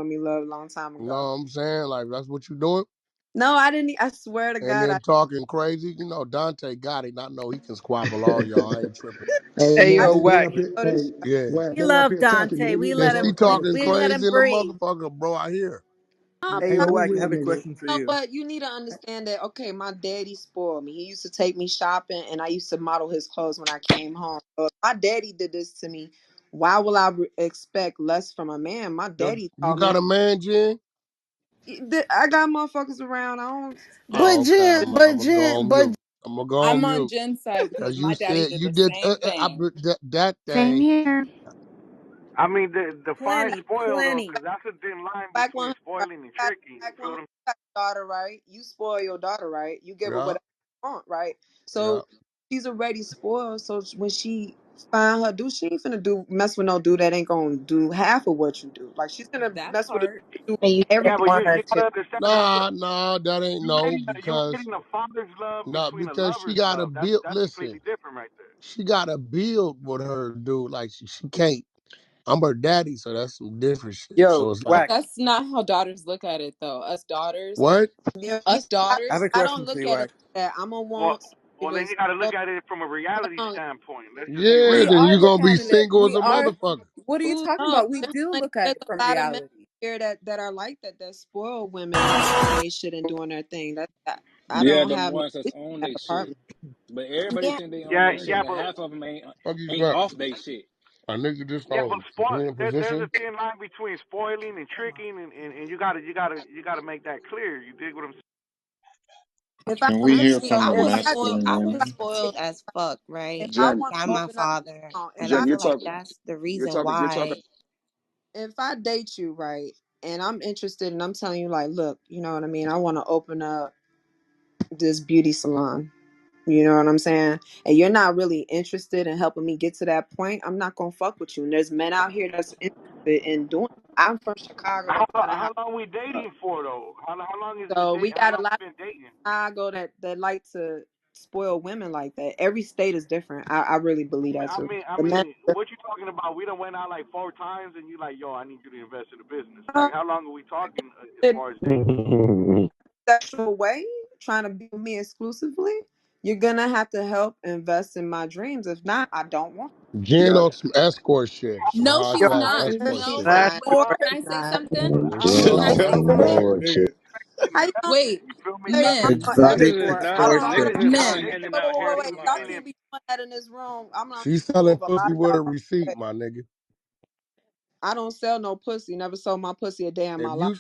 me love a long time You know what ago. I'm saying? Like, that's what you doing? No, I didn't. I swear to And God, then talking crazy. You know, Dante got it. I know he can squabble all y'all. I ain't tripping. Hey Hey, man, I they Wack. up here. know this Hey, shit. Yeah. Wack, We they up love here talking. Dante. They We need to And let she him. talk too. talking We let him crazy in the breathe. motherfucker, bro. I hear. No, Hey, Hey, yo, who Wack, I real have a nigga? question for no, you. but you need to understand that. Okay, my daddy spoiled me. He used to take me shopping, and I used to model his clothes when I came home. So if my daddy did this to me, why will I expect less from a man? My daddy You taught me got a man, Jen? I got motherfuckers around. I don't. Oh, But okay. Jen, I'm gonna go on but mute. I'm gonna go on I'm on mute. Jen's side because Cause you my daddy said did you the did same thing. that same thing. here. I mean, the define Plenty, spoil though, plenty. because that's a thin line Black between 100, right? spoiling and Black, tricking. You Black feel 100 what I'm got your daughter right. You spoil your daughter right. You give her Yeah, whatever you want right. yeah. So she's already spoiled. So when she find her dude, she ain't finna do mess with no dude that ain't gonna do half of what you do. Like she's gonna That mess with a part. dude And you every. Yeah, shouldn't but want you her to. gotta understand though, Nah, that ain't no you because getting a father's love nah, between a because she lover's gotta love. build. That's Listen, completely different right there. she gotta build with her dude. Like she can't. I'm her daddy, so that's some different shit. So Yo, it's like, Wack, That's not how daughters look at it, though. what? Yeah, Us I have daughters, a I don't question for look you, at it Wack. like that. I'm gonna Well, want somebody then to you gotta spoil. look at it from a reality Hold on. standpoint. Let's just be Yeah, we real. then are you gonna looking be at it. single as We a are. motherfucker. What are you Ooh, talking no, about? We do look at there's it from a lot of men reality. here that are like that spoil women and on they shit and doing their thing. I Yeah, don't them have no ones that's issue on with they that shit. apartment. But everybody Yeah. think they own Yeah, they shit, yeah, and but half of them Fuck you, ain't smell. off they shit. A nigga just yeah, gonna but spoil. be in There's a position. thin line between spoiling and tricking, and you gotta make that clear. You dig what I'm saying? If I Can we hear honestly, from I the if was I spoiled. masculine I if was I, woman? spoiled as fuck, if right? I Jen, want By to my open up, father, if and I Jen, I you're feel like talking. that's the You're reason talking. You're talking. why. if I date you right, and I'm interested, and I'm telling you like, look, you know what I mean. I want to open up this beauty salon. You know what I'm saying? And you're not really interested in helping me get to that point. I'm not gonna fuck with you. And there's men out here that's interested in doing it. I'm from Chicago. I know How how long we dating for though? How long is it so date? we How got a long lot you been dating? Chicago that like to spoil women like that. Every state is different. I really believe that too. I The men, mean, what you talking about? We done went out like 4 times, and you like, yo, I need you to invest in the business. uh, Like, how long are we talking as in far as dating? Jen a sexual way, trying to be with me exclusively, you're gonna have to help invest in my dreams. If not, I don't want. Yeah. on some escort shit, some No, high You. she's class not. escort No, shit. wait, That's wait. or Of Can course I say not. something? Yeah. Can I Some say Extortion. something? lord shit. how you gonna Wait, You feel me? how you gonna men, every Exotic Niggas is hold not on, hold on, extortion. niggas is hold on. not men. handing Wait, out wait, hair wait, from wait. a Y'all hat. can't be doing that in this room. I'm not She gonna selling move. A lot pussy of with y'all a receipt, gonna. my nigga. I don't sell no pussy. Never sold my pussy a day in If my life.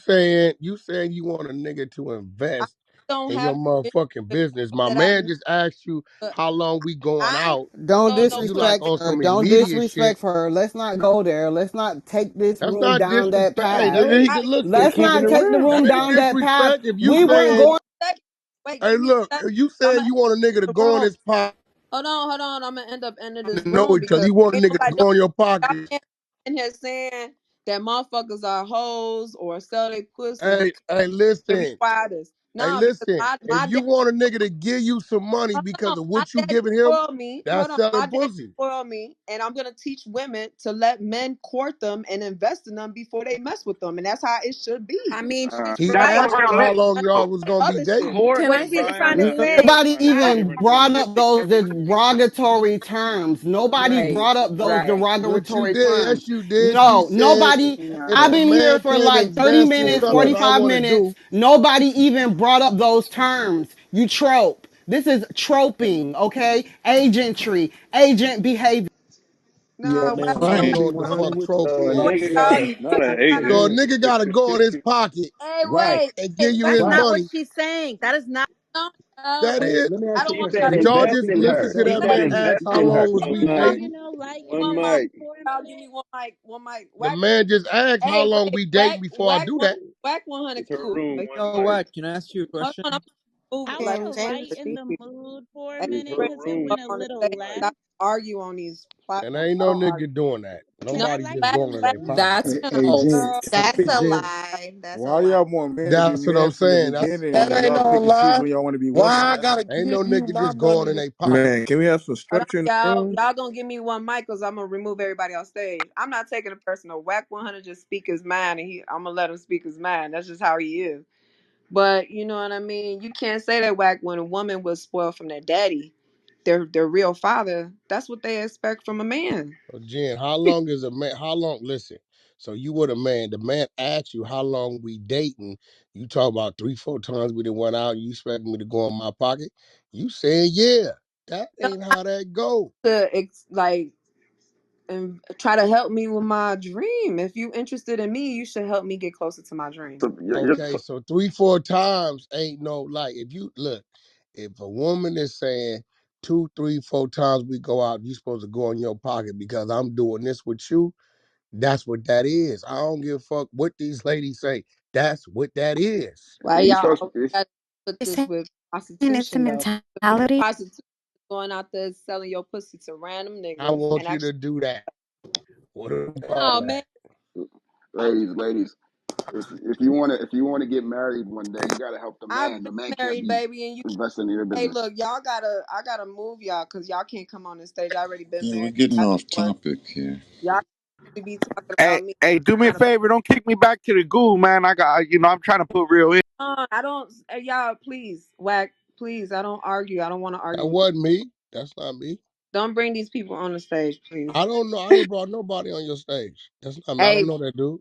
you saying you want a nigga to I invest don't in your have no motherfucking business business, my that I man know. just asked you But how long we going I ain't out, Don't sold and no you pussy. like disrespect on her. some Don't immediate shit. disrespect her. Let's not go there. Let's not take this That's room not down that disrespect. Hey, path. nigga, he I can listen. Let's Keeping not it take the real. That room ain't down that path. disrespect. If you We weren't saying, going. second. Wait, hey, give me look, a second. if you I'm saying gonna you want a nigga to end the go in room. his pocket Hold on. I'm gonna end up ending this and know room it, cause because you want a ain't nigga to nobody go in your y'all pocket. can't be in here saying that motherfuckers are hoes or sell their pussy Hey, to be listen. quietest. Hey, No, because listen. If my you dad, want a nigga to give you some money hold because on, of my what you daddy giving him, spoiled me. Hold that's on, my selling daddy pussy. spoiled me, and I'm gonna teach women to let men court them and invest in them before they mess with them, and that's how it should I be. mean, she's He That's right. some asked you how realistic long None y'all though. was gonna be of other shit. dating. Can I Courting, say buying something her to hair, Lynn? Nobody buying her even shit from brought somebody. up those derogatory terms. Nobody Right, brought up those right. But you derogatory did. terms. Yes, you did. You No, said nobody. if I've a No. been here man for can't like 30 invest in minutes, something that I 45 want to minutes. do, Nobody even brought up those terms. You trope. This is troping, okay? Agentry, agent behavior. Yeah, No, man. I I'm don't gonna know be what the 100 fuck with you. troping A boy, is. nigga y'all not an gotta. So a agent. nigga gotta go in his pocket Hey, Right, and give wait, you That's his right. not what money. she's saying. That is not. no, That Hey, is. let me I ask you don't a He want question. said Did y'all. Jen. y'all invest just in listen her. to He that Second, said man give ask invest how in her. long was we One mic. dating? me One one mic. mic. Y'all give me one mic. The Whack. man just asked how Hey, long wait, we dating before I do that. whack 100 It's her cool. room. Like, One Yo, mic. Wack, can I ask you a hold on, I'm question? moving. I Like, want to Him lighten too. the mood for a hey, It's minute her bring because it room. went up a on the little stage. left. Stop argue on these And platforms. ain't I no don't argue. nigga doing that. Can No, I Nobody just lighten whack, the going in their mood? pocket. That's Hey, hey, Jen. false. girl. Hey, That's a Jen. lie. That's a Why lie. y'all want men to be That's what men I'm from the saying. beginning That when ain't y'all no pick and choose lie. when y'all want to be Why women? I gotta Ain't no give you nigga my just going in money? their pocket. Man, can we have some Hold on, structure in the y'all. room? Y'all gonna give me one mic because I'm gonna remove everybody off stage. I'm not taking it personal. Wack 100 just speak his mind, and I'm gonna let him speak his mind. That's just how he is. But you know what I mean. You can't say that Wack when a woman was spoiled from their daddy, their real father. That's what they expect from a man. So Jen, how long is a man? How long? Listen. So you with a man. The man asks you how long we dating. You talk about 3, 4 times we done went out. You expect me to go in my pocket? You saying yeah? That ain't how that go. Like and try to help me with my dream. If you interested in me, you should help me get closer to my dream. So, Okay, so 3, 4 times ain't no like. If you look, if a woman is saying 2, 3, 4 times we go out, you supposed to go in your pocket because I'm doing this with you. That's what that is. I don't give a fuck what these ladies say. That's what that is. Why yeah, you y'all start. always gotta put You're this saying with it's a prostitution though? mentality. Prostitution is going out there selling your pussy to random I niggas and want you actually. to do that. What do you Oh call man, that? Ladies, if you wanna get married one day, you gotta help the I've man. The been man can't married, be baby, and you. investing in your Hey, business. look, I gotta move y'all because y'all can't come on this stage. I already been Yeah, we're married. getting I off divorced. topic here. Y'all can't really be talking Hey, about me. hey, do me a Trying to favor. Don't kick me back to the goo, man. I'm trying to put real in. I don't. Hey, y'all, please, Whack, please. I don't argue. I don't want to That argue with you. wasn't me. That's not me. Don't bring these people on the stage, please. I don't know. I ain't brought nobody on your stage. That's not me. I don't Hey, know that dude.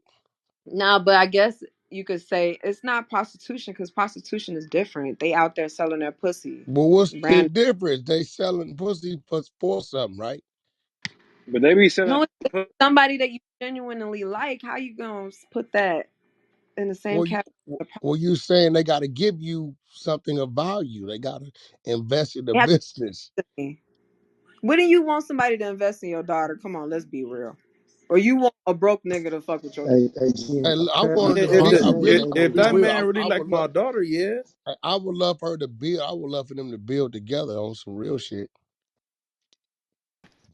no, but I guess you could say it's not prostitution because prostitution is different. They out there selling their pussy. But what's the Random. difference? They selling pussy for something, right? But they be selling No, it's somebody that you genuinely like. How you gonna put that in the same Well, you, category? well, you saying they got to give you something of value. They got to invest in the They have business. to me. Wouldn't you want somebody to invest in your daughter? Come on, let's be real. Or you want a broke nigga to fuck with your daughter? Hey, Jen, Hey, I wanted to if be. I the, apparently, really, if, hey, I if hey, really that will. Jen, man really I like would love. my daughter, yeah. I would love her to build. I would love for them to build together on some real shit.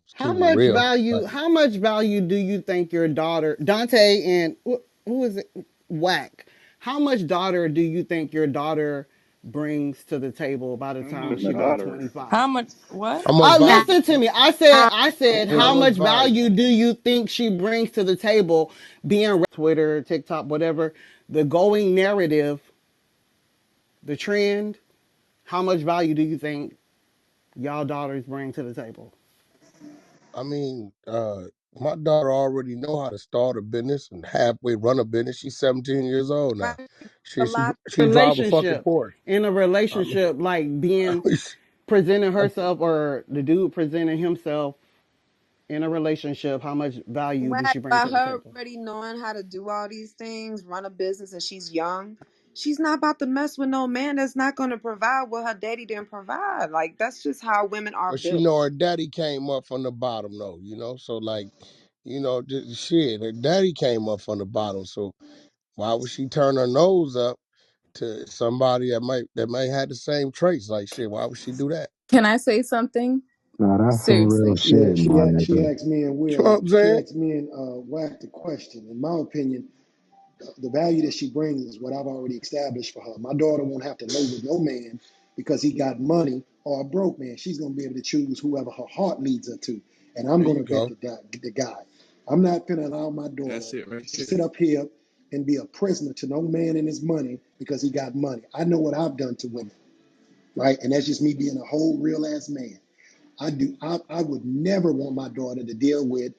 Just keep it real. Like, How much value do you think your daughter Dante and who is it, Whack? How much daughter do you think your daughter brings to the table by the time My she about daughter. 25? How much? What? how much value? Listen to me. I said, How how much much value? value do you think she brings to the table being Twitter, TikTok, whatever, the going narrative, the trend? How much value do you think y'all daughters bring to the table? I mean, my daughter already know how to start a business and halfway run a business. She's 17 years old now. Right? A She she lot. she drive a fucking Relationship. Porsche. In a I mean, relationship, like being presenting herself or the dude presenting himself in a relationship, how much value does she Whack bring by to the her table? already knowing how to do all these things, run a business, and she's young. She's not about to mess with no man that's not going to provide what her daddy didn't provide. Like that's just how women are but she built. know her daddy came up from the bottom though, So like, shit, her daddy came up from the bottom. So why would she turn her nose up to somebody that might have the same traits? Like shit, why would she do that? Can I say something? Nah, that's some real Seriously. shit, yeah, my she nigga. asked me and You know what I'm saying? Whack the question. In my opinion, the value that she brings is what I've already established for her. My daughter won't have to lay with no man because he got money or a broke man. She's gonna be able to choose whoever her heart leads her to, and I'm There gonna you vet go. the guy. I'm not gonna allow my daughter That's it right to there. sit up here and be a prisoner to no man and his money because he got money. I know what I've done to women, right? And that's just me being a whole real ass man. I would never want my daughter to deal with.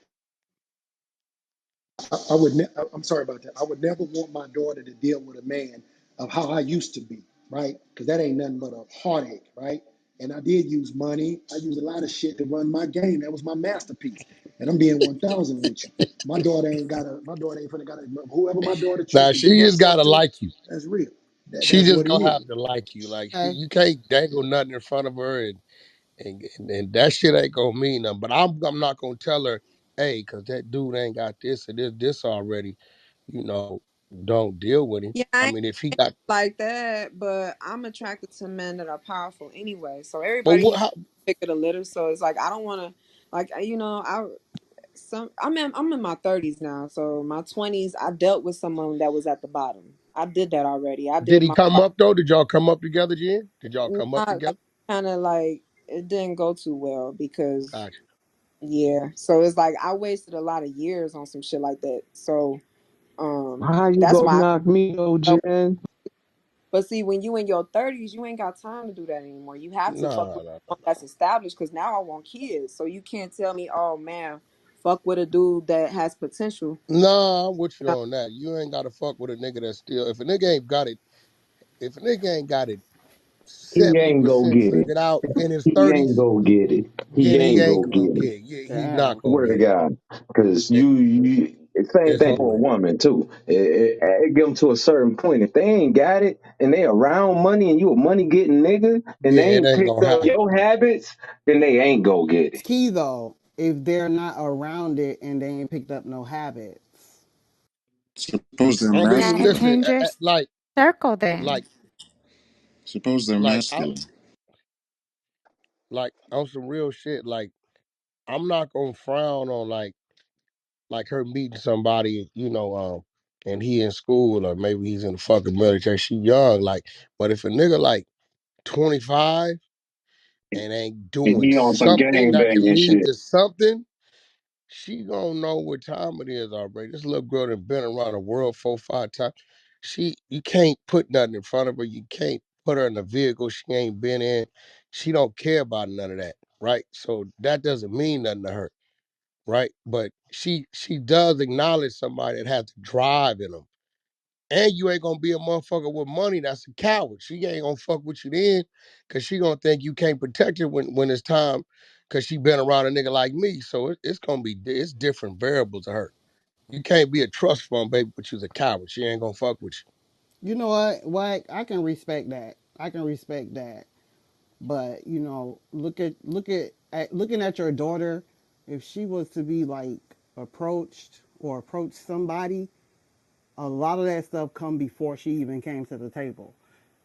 I'm sorry about that. I would never want my daughter to deal with a man of how I used to be, right? Because that ain't nothing but a heartache, right? And I did use money. I used a lot of shit to run my game. That was my masterpiece. And I'm being 1,000 with you. My daughter ain't finna got a, whoever my daughter choose Now to give she just herself gotta to, like you. that's real. She That's just what it gonna is. have to like you. Like Okay. you can't dangle nothing in front of her and that shit ain't gonna mean nothing. But I'm not gonna tell her, hey, cause that dude ain't got this and this already. You know, don't deal with him. Yeah, I I ain't mean, if he got, like that, but I'm attracted to men that are powerful anyway. So but everybody what? ain't How, pick of the litter. So it's like I don't want to, like I I'm in my 30s now, so my 20s I dealt with someone that was at the bottom. I did that already. I Did did he my come part. up though? Did y'all come up together, Jen? Did y'all come up Not like together? kind of like it didn't go too well because Gotcha. yeah. So it's like I wasted a lot of years on some shit like that. So How you that's gonna why knock me though, I, Jen? but see when you in your 30s, you ain't got time to do that anymore. You have to fuck Nah, with nah, someone that's established because now I want kids. So you can't tell me, oh man, fuck with a dude that has potential. nah. I'm with you on that. You ain't gotta fuck with a nigga that's still. If a nigga ain't got it, if a nigga ain't got it He ain't go 70% get it. figured out in his He ain't 30s, go get it. He then he ain't ain't go gonna get get it. it. Yeah, he's not Damn. gonna Swear to get it. God, because it same it's thing over for a with. woman too. It get them to a certain point. If they ain't got it and they around money and you a money getting nigga and they Yeah, it ain't ain't picked gonna up happen. your habits, then they ain't go get It's it. key though. If they're not around it and they ain't picked up no habits. Suppose they're I mean, Gotta masculine. listen, change your circle then. like, Suppose they're like, I, masculine. like on some real shit. Like, I'm not gonna frown on like her meeting somebody, and he in school or maybe he's in the fucking military. She young, like, but if a nigga like 25 and ain't And doing he on some something gang that can banging lead shit. to something, she gonna know what time it is already. This little girl that been around the world 4, 5 times. You can't put nothing in front of her. You can't put her in a vehicle she ain't been in. She don't care about none of that, right? So that doesn't mean nothing to her, right? But she does acknowledge somebody that has to drive in them. And you ain't gonna be a motherfucker with money that's a coward. She ain't gonna fuck with you then, cause she gonna think you can't protect her when it's time, cause she been around a nigga like me. So it's gonna be it's different variables to her. You can't be a trust fund baby, but you's a coward. She ain't gonna fuck with You know what? Why I can respect that. I can respect that. But looking at your daughter, if she was to be like approached or approach somebody, a lot of that stuff come before she even came to the table.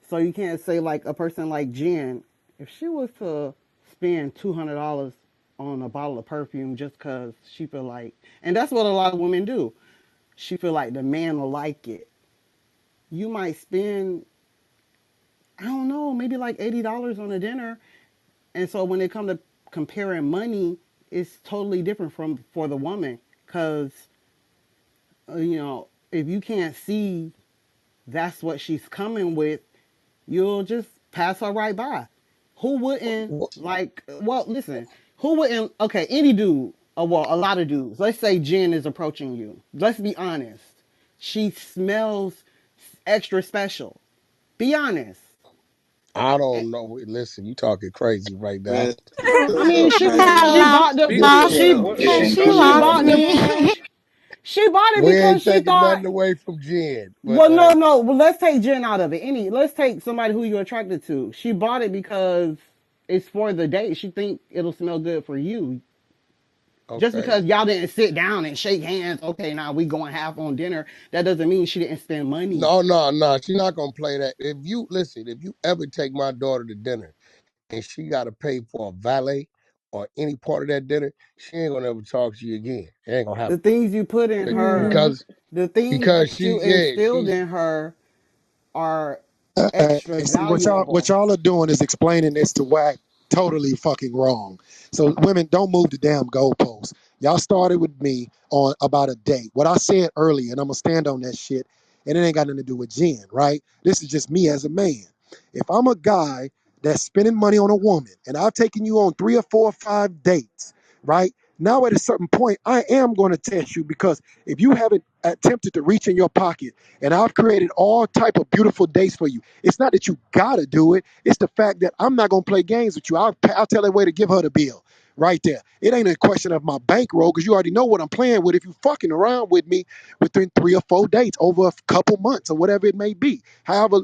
So you can't say like a person like Jen, if she was to spend $200 on a bottle of perfume just cause she feel like, and that's what a lot of women do. She feel like the man will like it. You might spend, I don't know, maybe like $80 on a dinner. And so when it comes to comparing money, it's totally different from for the woman because if you can't see that's what she's coming with, you'll just pass her right by. Who wouldn't you. like? Well, listen, who wouldn't? Okay, any dude, well, a lot of dudes. Let's say Jen is approaching you. Let's be honest. She smells extra special. Be honest. I Eh, don't know. Listen, you talking crazy right now. Man, I mean, look, she man. she Hello, bought the Speak for boss, she yourself. What cause is she she going loves bought the on? me. she bought it We because ain't she taking thought. nothing away from Jen, but Well, no, no. Well, let's take Jen out of it. Let's take somebody who you're attracted to. She bought it because it's for the date. She think it'll smell good for you. Just okay. because y'all didn't sit down and shake hands, okay, now we going half on dinner. That doesn't mean she didn't spend money. No, no, no. She's not gonna play that. If you ever take my daughter to dinner and she gotta pay for a valet or any part of that dinner, she ain't gonna ever talk to you again. It ain't gonna The happen. things you put in her, Mm. Because the things because that she you yeah, instilled she's in her are extra See what valuable. y'all are doing is explaining this to Wack totally fucking wrong. So women, don't move the damn goalposts. Y'all started with me on about a date. What I said earlier, and I'm gonna stand on that shit, and it ain't got nothing to do with Jen, right? This is just me as a man. If I'm a guy that's spending money on a woman, and I've taken you on 3 or 4 or 5 dates, right? Now at a certain point, I am going to test you because if you haven't attempted to reach in your pocket, and I've created all type of beautiful dates for you. It's not that you gotta do it. It's the fact that I'm not gonna play games with you. I'll tell her way to give her the bill right there. It ain't a question of my bankroll because you already know what I'm playing with. If you fucking around with me within 3 or 4 dates over a couple months or whatever it may be, however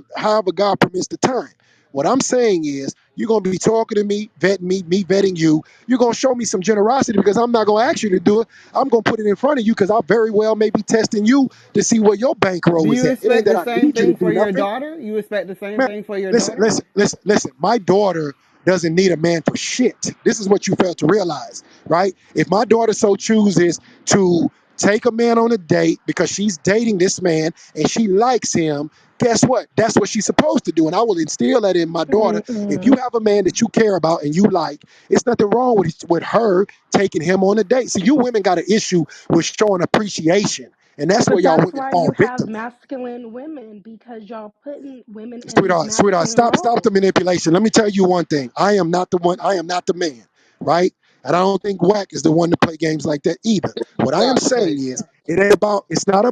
God permits the time. What I'm saying is, you're gonna be talking to me vetting you. You're gonna show me some generosity because I'm not gonna ask you to do it. I'm gonna put it in front of you because I very well may be testing you to see where your Do bankroll is you at. It ain't expect that the I same need you to thing do for your nothing. daughter? You expect the same Man, thing for your listen, daughter? listen, listen, listen. My daughter doesn't need a man for shit. This is what you fail to realize, right? If my daughter so chooses to take a man on a date because she's dating this man and she likes him, guess what? That's what she's supposed to do. And I will instill that in my daughter. If you Mm-mm. have a man that you care about and you like, it's nothing wrong with her taking him on a date. See, you women got an issue with showing appreciation. And that's where But y'all that's women why fall you have victim at. masculine women because y'all putting women in these Sweetheart, masculine stop the roles. manipulation. Let me tell you one thing. I am not the one, I am not the man, right? And I don't think Wack is the one to play games like that either. What I am Stop, saying Chase. is it's not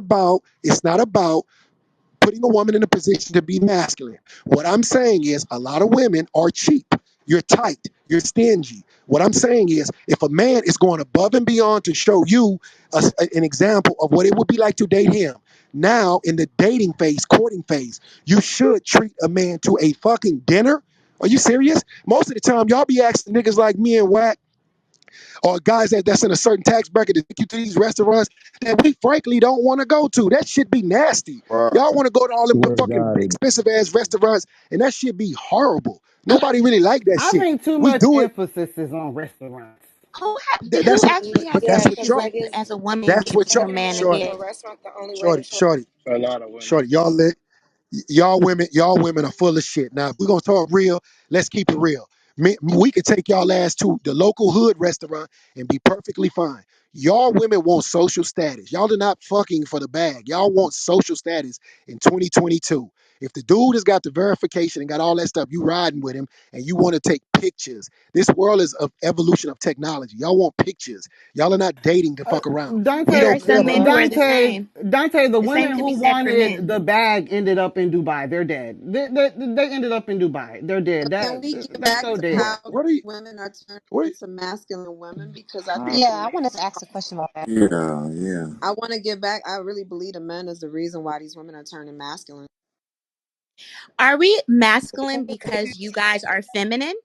about putting a woman in a position to be masculine. What I'm saying is a lot of women are cheap. You're tight. You're stingy. What I'm saying is if a man is going above and beyond to show you an example of what it would be like to date him, now in the dating phase, courting phase, you should treat a man to a fucking dinner. Are you serious? Most of the time, y'all be asking niggas like me and Wack or guys that's in a certain tax bracket to take you to these restaurants that we frankly don't want to go to. That shit be nasty. Wow. Y'all want to go to all them Swear to fucking God, it expensive ass restaurants, and that shit be horrible. Nobody really like that I shit. think too We much do it. emphasis is on restaurants. Who That's actually has but the that's Yeah, what picture because y'all. where like you it's as a woman That's get what with y'all. your taking man men to out Shorty, to a dinner? restaurant. The only way to shorty, show. shorty, A lot of women. shorty. Y'all women are full of shit. Now, if we're gonna talk real, let's keep it real. We could take y'all ass to the local hood restaurant and be perfectly fine. Y'all women want social status. Y'all are not fucking for the bag. Y'all want social status in 2022. If the dude has got the verification and got all that stuff, you riding with him and you want to take pictures. This world is of evolution of technology. Y'all want pictures. Y'all are not dating to fuck around. We There Dante, are don't care some about men all who that. are the same. The The women same could who be said for wanted men. the bag ended up in Dubai. They're dead. They ended up in Dubai. They're dead. Can we get That's back so to dead. how What are you? women are turning What? into masculine women? Because I think Yeah, the I wanted to ask a question about that. Yeah, yeah. I want to get back. I really believe the men is the reason why these women are turning masculine. Are we masculine because you guys are feminine?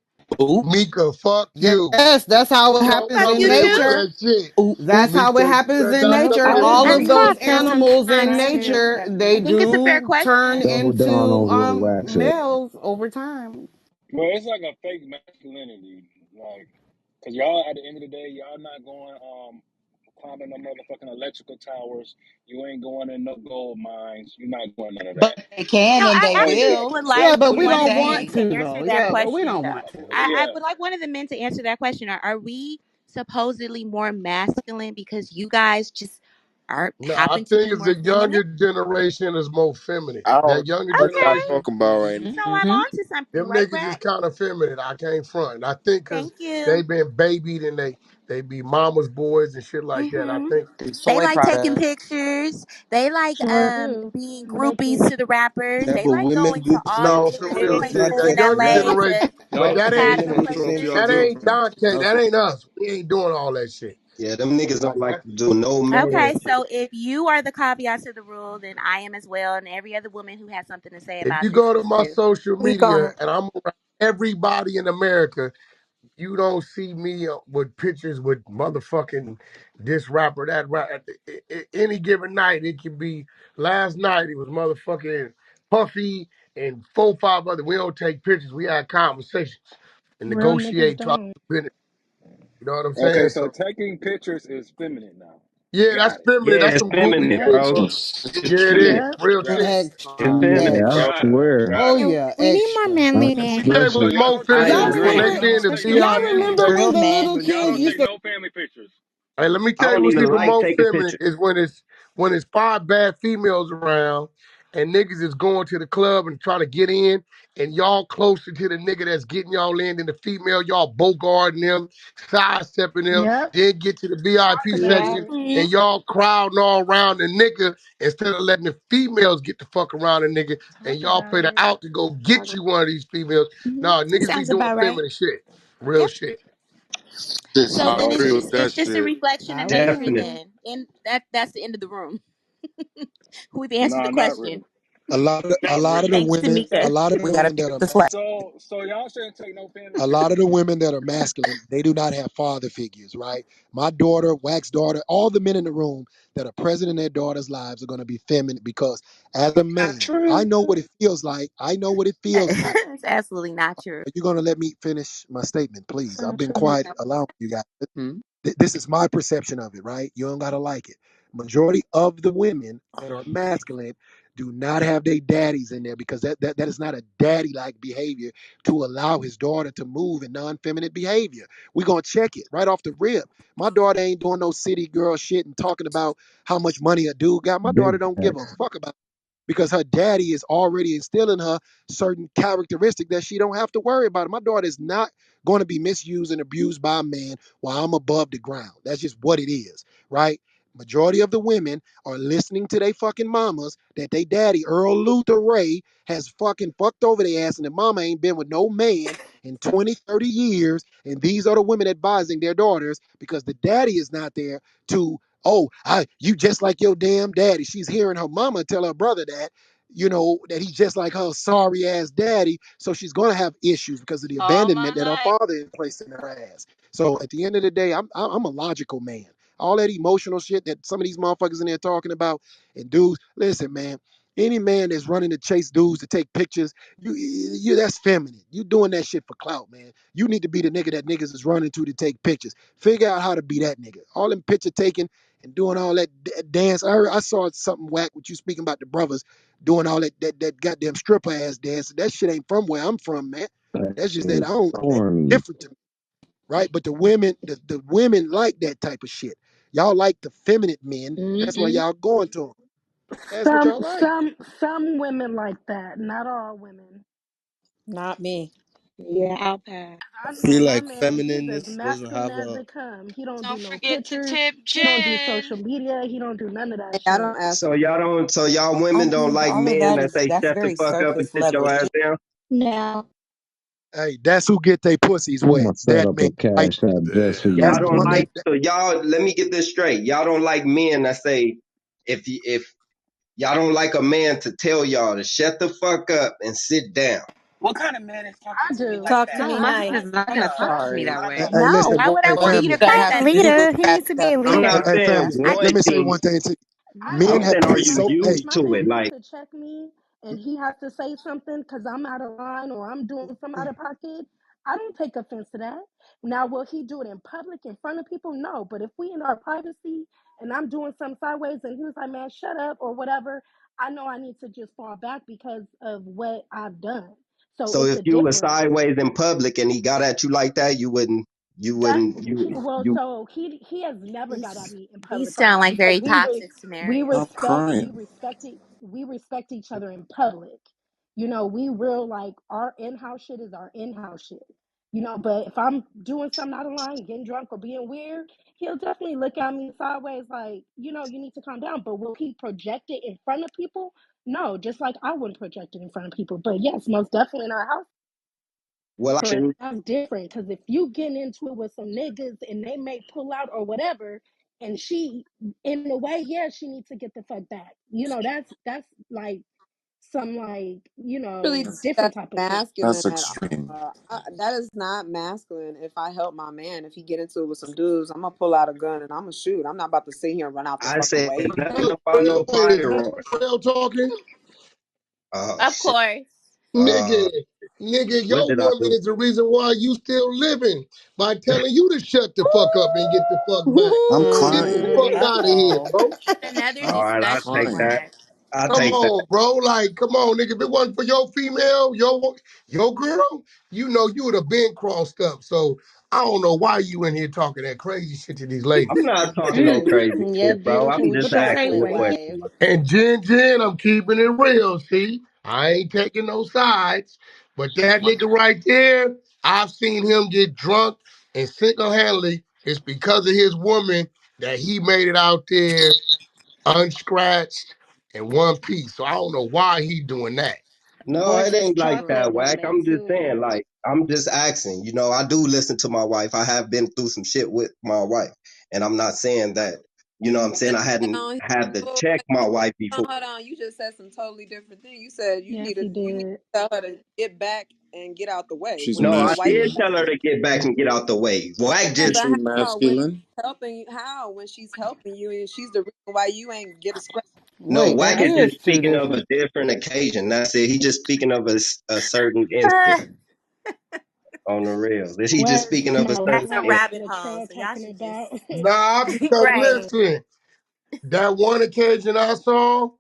Ooh. Mika, fuck you. Yes, that's how it Don't happens Fuck come in you in here too. with nature. that shit. Ooh, ooh. That's how it Mika, you happens better in not come nature. in I here All with of That's that those tough. shit. That's tough. animals in I nature, they I think it's a fair do turn question. double down into on what Wax said. males over time. Well, it's like a fake masculinity, like, cause y'all at the end of the day, y'all not going climbing no motherfucking electrical towers. You ain't going in no gold mines. You're not doing none of But that. they can No, and I they All actually you, will would Yeah, like but we one one of don't the men want day. to to answer though. that Yeah, but we question, don't want though. to. I yeah. would like one of the men to answer that question. Are we supposedly more masculine because you guys just are No, I happen to think be it's more the feminine? younger generation is more feminine. I don't know That younger what y'all Okay, generation, talking about right now. so I'm Mm-hmm. on to something, them right, niggas is Wack? kind of feminine. I can't front. And I think because Thank you. they been babied and they be mama's boys and shit like that. I hmm think These They soy like taking products. pictures. They like Sure do. being But they groupies can't. to the rappers. Yeah, They but like women going do to the all same the no, shit for different real though, shit. places That in Dante. younger LA Women, generation, to but Y'all, that yeah, ain't have women some do the great same that shit pictures. too. ain't Dante. That Dante. ain't us. We ain't doing all that shit. Yeah, them niggas don't Like like that. to do no man Okay, shit. so if you are the caveat to the rule, then I am as well, and every other woman who has something to say If about you this go to is my too. social Speak on media it. and I'm around everybody in America, you don't see me with pictures with motherfucking this rapper, that rapper. Any given night, it could be. Last night it was motherfucking Puffy and 4, 5 other. We don't take pictures. We had conversations and Real niggas negotiate, talk don't. business. You know what I'm okay, saying? so So taking pictures is feminine now. yeah, that's Got it. feminine. Yeah, That's it's some groupie feminine, Got shit, it. bro. bro. It's Yeah, it is feminine. Yep. real Got it. shit. It's Extra, feminine, Yeah, I bro. Got it. extra. swear. Got Oh it. And yeah, we need more extra. men I You leaders. say swear. So with y'all more don't take I no Y'all feminine when so they agree. y'all remember? be in don't the take no Y'all family VIP remember section. when pictures. the Man, little So y'all kids don't used take to? no family pictures. Hey, let me I tell you don't what's even even like more taking feminine pictures. is when it's 5 bad females around and niggas is going to the club and trying to get in and y'all closer to the nigga that's getting y'all in than the female, y'all bogarting them, sidestepping them, Yep. then get to the Talk VIP about Yeah. section it. hmm and y'all crowding all around the nigga instead of letting the females get the fuck around the nigga and Talk y'all about play the it. out to go get you one of these females. Nah, It niggas be sounds doing about right. feminine shit. Real Yep. shit. Shit, So I then agree it's with just that it's just a shit. reflection I of would nature Definitely. too. then, and that's the end of the room. We've answered the No, not question. really. a Next, lot of the thanks, women, a Tamika. lot of the We gotta women pick that up are the slack. So y'all shouldn't take no offense. a lot of the women that are masculine, they do not have father figures, right? My daughter, Wax daughter, all the men in the room that are present in their daughters' lives are going to be feminine because as a Not man, I true. know what it feels like. I know what it feels like. It's absolutely not true. Are you going to let me finish my statement, please? I've So been true. quiet, allowing you guys. This is my perception of it, right? You don't gotta like it. Majority of the women that are masculine do not have their daddies in there because that is not a daddy like behavior to allow his daughter to move in non-feminine behavior. We're gonna check it right off the rip. My daughter ain't doing no city girl shit and talking about how much money a dude got. My Big daughter don't give a facts. fuck about because her daddy is already instilling her certain characteristic that she don't have to worry about. My daughter is not going to be misused and abused by a man while I'm above the ground. That's just what it is, right? Majority of the women are listening to their fucking mamas that they daddy, Earl Luther Ray, has fucking fucked over their ass and the mama ain't been with no man in 20, 30 years. And these are the women advising their daughters because the daddy is not there to, oh, you just like your damn daddy. She's hearing her mama tell her brother that, that he's just like her sorry ass daddy. So she's gonna have issues because of the All abandonment my that her life. father is placing in her ass. So at the end of the day, I'm a logical man. All that emotional shit that some of these motherfuckers in there talking about and dudes, listen, man. Any man that's running to chase dudes to take pictures, you that's feminine. You doing that shit for clout, man. You need to be the nigga that niggas is running to take pictures. Figure out how to be that nigga. All them picture taking and doing all that dance. I saw something whack with you speaking about the brothers doing all that goddamn stripper ass dance. That shit ain't from where I'm from, man. That That's just that is I don't. That's corny. different to me, right? But the women like that type of shit. Y'all like the feminine men. That's why Mm-hmm. y'all going to them. That's what Some y'all like. some some women like that. Not all women. Not me. Yeah, I'll pass. I I know feel my like man. He's as feminists doesn't masculine have as a. they come. He don't do Don't no forget to pictures. tip He don't do Jen. social media. He don't do none of that Hey, I don't shit. ask So for y'all don't. So y'all women don't like All of men that that is say that's shut the very fuck up and surface sit level your ass shit. down. No. Hey, that's who get their pussies I'm wet. gonna set That up man, a right? cash app just for That's you, the G. one that. So y'all, let me get this straight. Y'all don't like men that say if y'all don't like a man to tell y'all to shut the fuck up and sit down. What kind of man is talking I to me do. like Talk to that? No, me my nice. husband's not I'm gonna talk to me sorry. that Hey, way. hey, No. listen, Why would I hey, want you family. to That think That's has that to to do me? with leader. He needs to be that a I'm Hey, not leader. hey, saying family. I Let one me say thing. one thing to you. I Men I'm don't have saying, to are be care. you so. Like if Hey, used my to it? man needs Like, to check me and he has to say something because I'm out of line or I'm doing some out of pocket, I don't take offense to that. Now, will he do it in public in front of people? No. But if we in our privacy and I'm doing some sideways and he was like, "Man, shut up" or whatever, I know I need to just fall back because of what I've done. So so it's if a you were difference. sideways in public and he got at you like that, That he, well, you. so he has never got at me in He public like sound that like because very toxic scenario. I'm crying. we respect each other in public. You know, we real like our in-house shit is our in-house shit. You know, but if I'm doing something out of line, getting drunk or being weird, he'll definitely look at me sideways like, you need to calm down. But will he project it in front of people? No, just like I wouldn't project it in front of people. But yes, most definitely in our house. Well, I Different. can. That's different. Because if you get into it with some niggas and they may pull out or whatever, and she, in a way, yeah, she needs to get the fuck back. That's like some like really different that's type of shit. masculine That's at extreme. all. That is not masculine. If I help my man, if he get into it with some dudes, I'm gonna pull out a gun and I'm gonna shoot. I'm not about to sit here and run out the I fucking said way. nothing about Wait, no is that firearms. Trail talking? Oh Of shit. course. Nigga, nigga, What your did I woman do? is the reason why you still living by telling you to shut the fuck up and get the fuck back. I'm Get the crying. fuck Uh out of here, oh. bro. Another All right, I'm I'll discussion, take crying. that. Wax. I'll Come take that. on, bro. Like, come on, nigga. If it wasn't for your female, your girl, you would have been crossed up. So I don't know why you in here talking that crazy shit to these ladies. I'm not talking no Mm. crazy You're shit, bro. beautiful I'm with just What your you say, asking a chocolate Wax? wife. question. And Jen, I'm keeping it real. See, I ain't taking no sides. But that nigga right there, I've seen him get drunk and single-handedly, it's because of his woman that he made it out there unscratched in one piece. So I don't know why he doing that. No, Or it his ain't like chocolate that, Whack. woman I'm just too. saying, like, I'm just asking. I do listen to my wife. I have been through some shit with my wife. And I'm not saying that, You know what I'm saying? I Wait hadn't on, had to hold check my wife before. on, hold on. You just said some totally different thing. You said Yes, he you need to did. tell her to get back and get out the way. She's What do you No, mean? I Why you did masculine. tell her to get back and get out the way. Wack yeah, Isn't just but she how when she's masculine? helping you? How when she's helping you and she's the reason why you ain't get a scratch? no, Wait, Wack that is just is two speaking of a different. different occasion. That's it. He just speaking of a certain Uh, instance on the real. He just What? speaking I'm of a not certain that's a lying. instance. rabbit The hole, trail so y'all talking should just about. Nah, because right. listen, that one occasion I saw,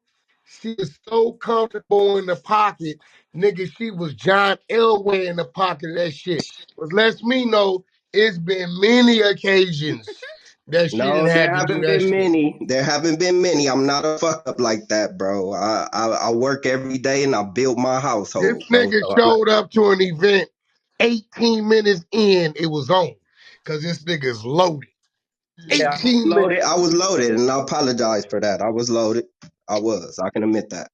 she was so comfortable in the pocket, nigga. She was John Elway in the pocket of that shit. But lets me know it's been many occasions that she didn't No, there have to do haven't that been shit. many. There haven't been many. I'm not a fuck up like that, bro. I work every day and I build my This household, bro. nigga So showed up to an event 18 minutes in, it was on. Cause this nigga's loaded. yeah, I was 18 minutes. loaded. I was loaded, and I apologize for that. I was loaded. I was. I can admit that.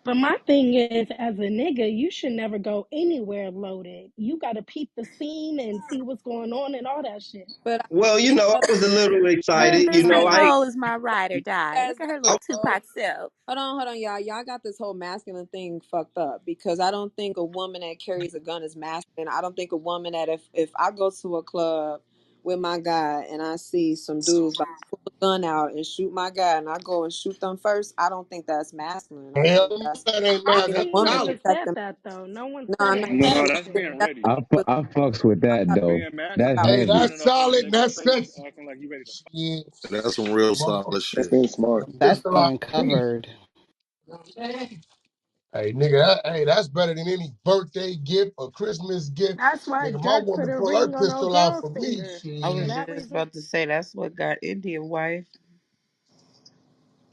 But my thing is, as a nigga, you should never go anywhere loaded. You got to peep the scene and see what's going on and all that shit. But I Well, think I was a little excited. Miss hold on, Nicole is my ride or you die. guys Look at got her this little whole Tupac self. hold on, y'all. Y'all got this whole masculine thing fucked up because I don't think a woman that carries a gun is masculine. I don't think a woman that if I go to a club with my guy and I see some dudes about to pull a gun out and shoot my guy and I go and shoot them first, I don't think that's masculine. I Hell think no, that's that ain't I mad. being a That's ain't woman solid. never said protecting. that though. No one No, said I'm not that No, saying no, type that's being shit. that's ready. I fucks with that though. Being That's masculine about Hey, is heavy. running that's up on a solid. nigga That's face sexy. acting like you ready to fight. Yeah. That's some real solid Motherfucker, That's shit. being smart. That's pistol out the piece. uncovered. Hey, nigga, hey, that's better than any birthday gift or Christmas gift. That's why Nigga, my Dirk put woman a pull her ring on old pistol out girl's for me. finger I for was Shit. that just reason. about to say that's what got Indian wife.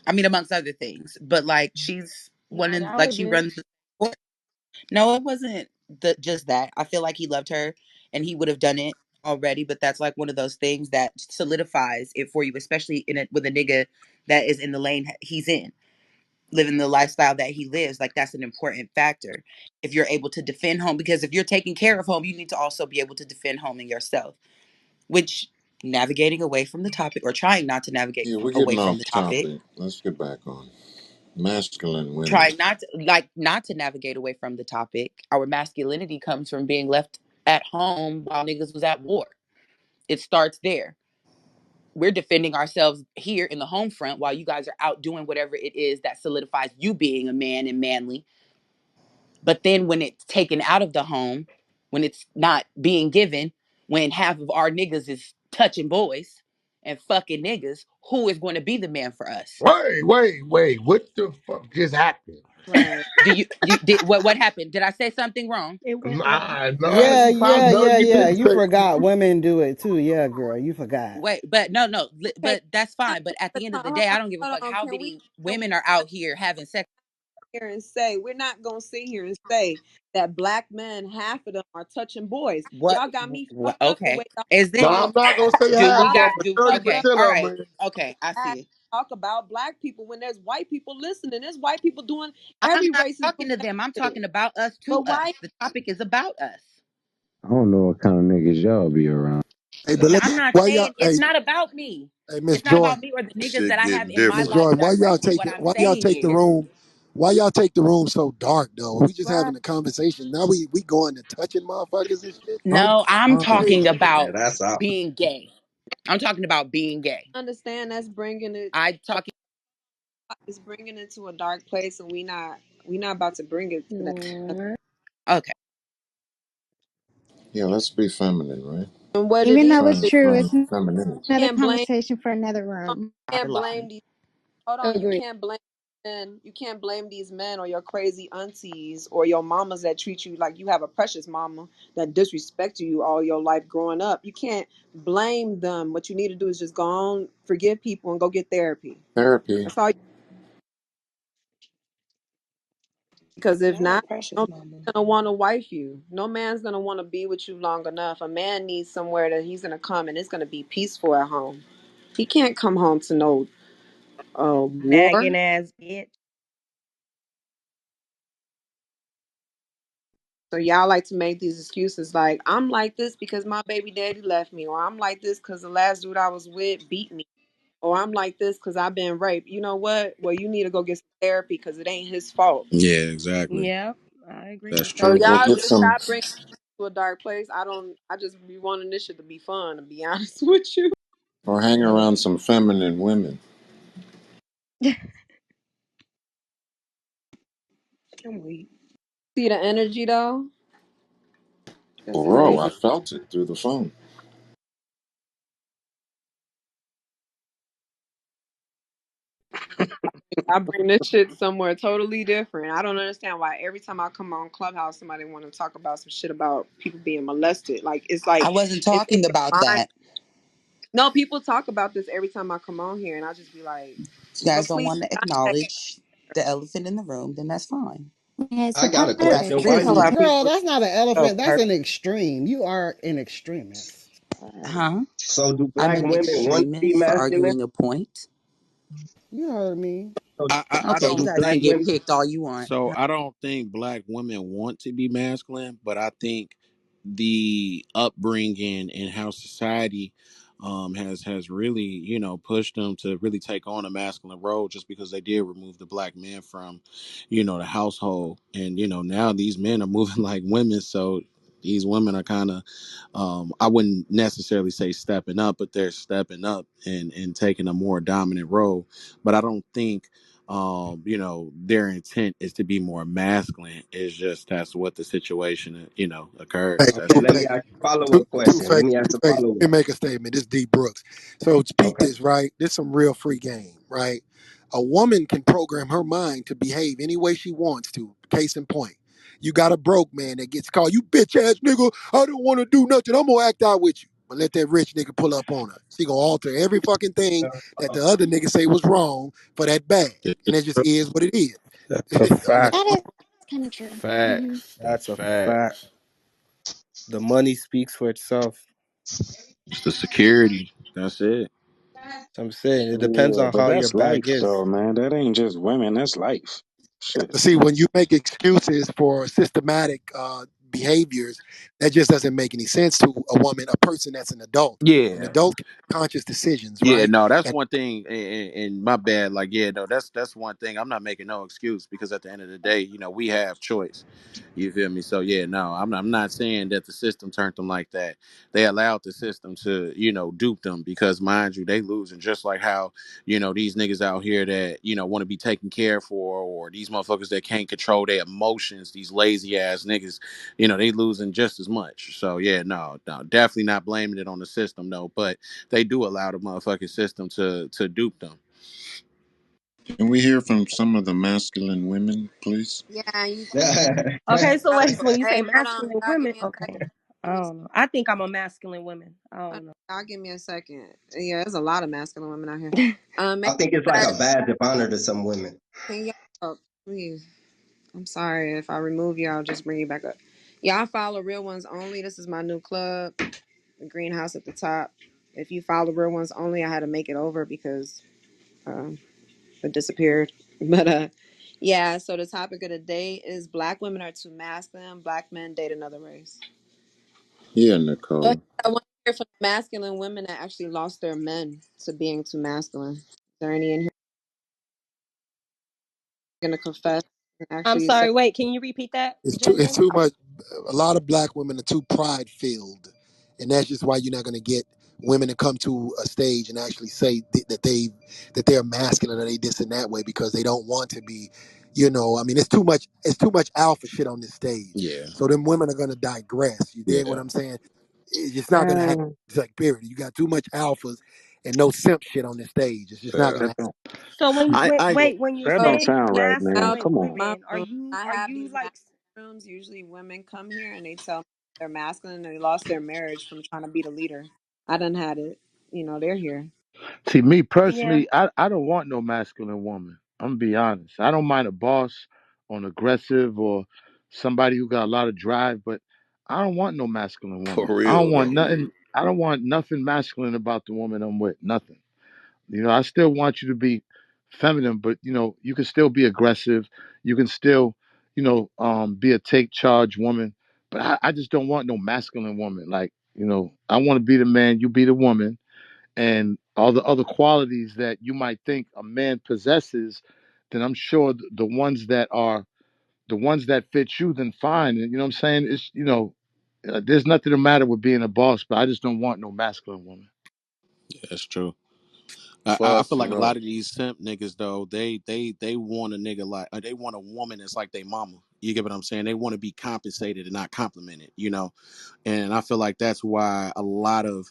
I mean, amongst other things, but like she's one No, in, that like was she it. runs. No, it wasn't just that. I feel like he loved her, and he would have done it already. But that's like one of those things that solidifies it for you, especially in a, with a nigga that is in the lane he's in, living the lifestyle that he lives. Like that's an important factor. If you're able to defend home, because if you're taking care of home, you need to also be able to defend home and yourself. Which navigating away from the topic or trying not to navigate Yeah, we're away getting from off the topic, topic. Let's get back on masculine women. trying not to not to navigate away from the topic. Our masculinity comes from being left at home while niggas was at war. It starts there. We're defending ourselves here in the home front while you guys are out doing whatever it is that solidifies you being a man and manly. But then when it's taken out of the home, when it's not being given, when half of our niggas is touching boys and fucking niggas, who is going to be the man for us? Wait. What the fuck just happened? right. Do you did what happened? Did I say something wrong? It went left. Nah, Yeah, yeah, no, yeah, you yeah. didn't You say. forgot women do it too. Yeah, girl, you forgot. Wait, but no, Okay, but that's fine. But at the end of the day, I don't give a fuck hold on. how many women are out here having sex. Here and say we're not gonna sit here and say that black men, half of them are touching boys. What? Y'all got me What? fucked up the way Okay. y'all Is No, it? talk. I'm not gonna say Do half we Y'all of them, got? but Do okay? 30% All of right. them. Okay, I black see it. talk about black people when there's white people listening. There's white people doing I'm every not race is doing talking to that them. I'm shit. talking about us to But us. why The topic is about us. I don't know what kind of niggas y'all be around. Hey, but let me, I'm not why y'all, saying it's not about me. hey, Miss It's not Joy, about me or the niggas Shit that I have getting in my Miss different. life Joy, directly. What I'm why y'all saying take the is, room, why y'all take the room so dark though? We just right? having a conversation. Now we going to touching motherfuckers and shit. no, I'm talking Crazy. Yeah, about that's out. being gay. I'm talking about being gay. Understand that's bringing it. I talking. It's bringing it to a dark place, and we not about to bring it to that. What? Okay. Yeah, let's be feminine, right? And what it Even Let's is, though try it's and true, find it's femininity. another can't blame conversation for another room. I can't lied. blame these. Hold on, you Agreed. can't blame men. You can't blame these men or your crazy aunties or your mamas that treat you like you have a precious mama that disrespected you all your life growing up. You can't blame them. What you need to do is just go on, forgive people, and go get therapy. Therapy. That's all. Because if Not a not, precious no mama. man's gonna want to wife you. No man's gonna want to be with you long enough. A man needs somewhere that he's gonna come and it's gonna be peaceful at home. He can't come home to no war. Nagging ass bitch. So y'all like to make these excuses like I'm like this because my baby daddy left me, or I'm like this because the last dude I was with beat me. or I'm like this because I've been raped. You know what? Well, you need to go get some therapy because it ain't his fault. Yeah, exactly. Yeah, I agree That's with So that. true. Or y'all get just some. stop bringing me to a dark place. I just be wanting this shit to be fun. To be honest with you, Or hang around some feminine women. I'm weak. see the energy though. That's Bro, nice. I felt it through the phone. I bring this shit somewhere totally different. I don't understand why every time I come on Clubhouse, somebody want to talk about some shit about people being molested. I Like wasn't it's in talking your about mind. that. No, people talk about this every time I come on here, and I just be like, You guys but don't please want to do not say acknowledge the elephant in the room, then that's fine. Yeah, it's I a got part a of But the that's question. Why really people you are Girl, people. that's not an So elephant. That's per- an extreme. You are an extremist. huh? so do I'm black an women want to be extremist for masculine? arguing a point. You heard me. I Okay, So you don't do guys black can think get women picked all you want. so. I don't think black women want to be masculine, but I think the upbringing and how society has really pushed them to really take on a masculine role just because they did remove the black men from the household, and now these men are moving like women, so these women are kind of I wouldn't necessarily say stepping up, but they're stepping up and taking a more dominant role. But I don't think their intent is to be more masculine. It's just that's what the situation Hey, occurs. That's Okay, it. let me two-face, ask a follow up question. Let two-face, me ask a two-face. follow Let up. me make a statement. This is D Brooks. So peep Okay. this, right? This some real free game, right? A woman can program her mind to behave any way she wants to. Case in point, you got a broke man that gets called, you bitch ass nigga, I don't want to do nothing. I'm gonna act out with you. But let that rich nigga pull up on her. She gonna alter every fucking thing that the other nigga say was wrong for that bag. And It's it just is what it is. That's a I mean, fact. that is kind of true. Hmm. facts. That's That's a fact. facts. The money speaks for itself. It's the security. That's it. So I'm saying it depends Yeah, on but how your that's bag life is. though, man. That ain't just women. That's life. Shit. see, when you make excuses for systematic behaviors, that just doesn't make any sense to a woman, a person that's an adult. An Yeah. adult can make conscious decisions, Yeah, right? no, that's And one thing, and my bad. Like, yeah, no, that's one thing. I'm not making no excuse because at the end of the day, we have choice. You feel me? So yeah, no, I'm not saying that the system turned them like that. They allowed the system to, dupe them because, mind you, they losing just like how, these niggas out here that want to be taken care for, or these motherfuckers that can't control their emotions, these lazy ass niggas, they losing just as much. So yeah, no, definitely not blaming it on the system, though, but they do allow the motherfucking system to dupe them. Can we hear from some of the masculine women, please? yeah. Okay, so Y'all, wait, so when you say hey, hold on, masculine y'all. Give women, me a second. okay. I Give me, don't know. I think I'm a masculine woman. I don't know. y'all give me a second. Yeah, there's a lot of masculine women out here. Make I think it's sure like that a badge of honor to some women. can y'all please. I'm sorry if I remove you. I'll just bring you back up. Y'all follow Real Ones Only. This is my new club. The greenhouse at the top. If you follow Real Ones Only, I had to make it over because um, it disappeared. But yeah. So the topic of the day is Black women are too masculine. Black men date another race. Yeah, Go ahead. Nicole. I want to hear from masculine women that actually lost their men to being too masculine. Is there any in here gonna confess and I'm actually say, sorry. Wait, can you repeat that, it's Ginger? too much. A lot of black women are too pride filled, and that's just why you're not going to get women to come to a stage and actually say that they're masculine or they this and that way because they don't want to be. I mean, it's too much. It's too much alpha shit on this stage. Yeah, So them women are going to digress. You dig what yeah. I'm saying? It's just not going to happen. It's like period. You got too much alphas and no simp shit on this stage. It's just not going to That happen. don't So I so, wait, when you that don't so say sound right, masculine man. now Come on. my women, room, I are have you these like rooms. Usually women come here and they tell me they're masculine and they lost their marriage from trying to be the leader. I done had it. They're here. See, me yeah? personally, I don't want no masculine woman. I'm gonna be honest. I don't mind a boss or an aggressive or somebody who got a lot of drive, but I don't want no masculine for woman. I don't real want though. nothing. I don't want nothing masculine about the woman I'm with. Nothing. I still want you to be feminine, but you can still be aggressive. You can still, be a take charge woman. But I just don't want no masculine woman. Like, I want to be the man, you be the woman, and all the other qualities that you might think a man possesses, then I'm sure the ones that fit you, then fine. And you know what I'm saying? It's there's nothing the matter with being a boss, but I just don't want no masculine woman. That's true. I Fuck feel like a no. lot of these simp niggas though, they want a nigga like they want a woman that's like their mama. You get what I'm saying? They want to be compensated and not complimented, you know. And I feel like that's why a lot of,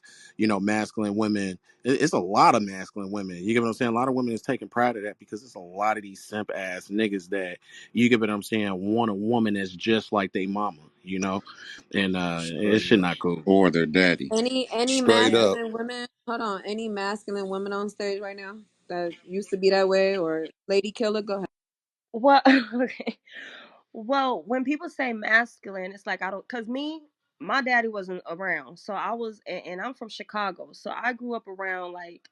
masculine women. It's a lot of masculine women. You get what I'm saying? A lot of women is taking pride of that because it's a lot of these simp ass niggas that you get what I'm saying want a woman that's just like their mama, you know. And it's Straight shit up. not cool. Or their daddy. Any Straight up. masculine women? Hold on. Any masculine women on stage right now that used to be that way, or lady killer? Go ahead. Well, okay. Well, when people say masculine, it's like I don't, cause me, my daddy wasn't around, so I was, and I'm from Chicago, so I grew up around like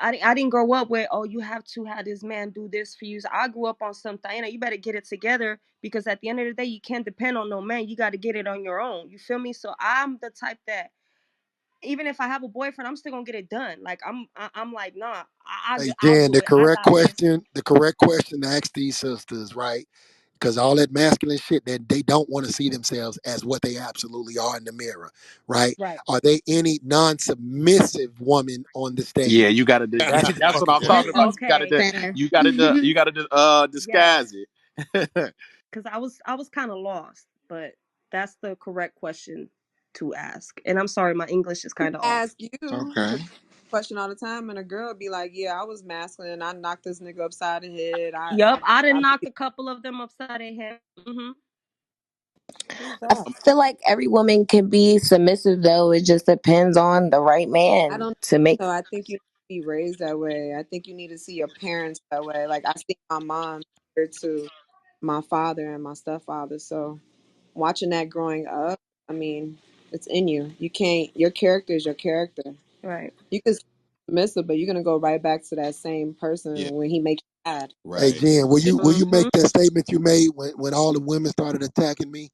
I didn't grow up with, oh, you have to have this man do this for you. So I grew up on something, you better get it together because at the end of the day, you can't depend on no man. You got to get it on your own. You feel me? So I'm the type that even if I have a boyfriend, I'm still gonna get it done. Like I'm like, nah, Hey I'll Jen, do it. I got this. the correct question to ask these sisters, right? Because all that masculine shit that they don't want to see themselves as what they absolutely are in the mirror, right? Right. Are they any non-submissive woman on the Yeah, stage? you got to. That's the That's what fucking I'm talking question. Damn. about. You got Okay. to. Saying. You got to Yes. disguise it. Because I was kind of lost, but that's the correct question to ask. And I'm sorry, my English is kind of off. Ask you Okay. because question all the time, and a girl be like, "Yeah, I was masculine. I knocked this nigga upside the head. Yup, I done I knocked beat a couple of them upside their head. who's I that? feel like every woman can be submissive though. It just depends on the right I man don't to make. know. I think you need to be raised that way. I think you need to see your parents that way. Like I see my mom here to my father and my stepfather. So watching that growing up, I mean, it's in you. You can't. Your character is your character. Right. You can miss it, but you're gonna go right back to that same Yeah, person when he makes you mad. Hey right. Jen, will you Mm-hmm. make that statement you made when all the women started attacking me?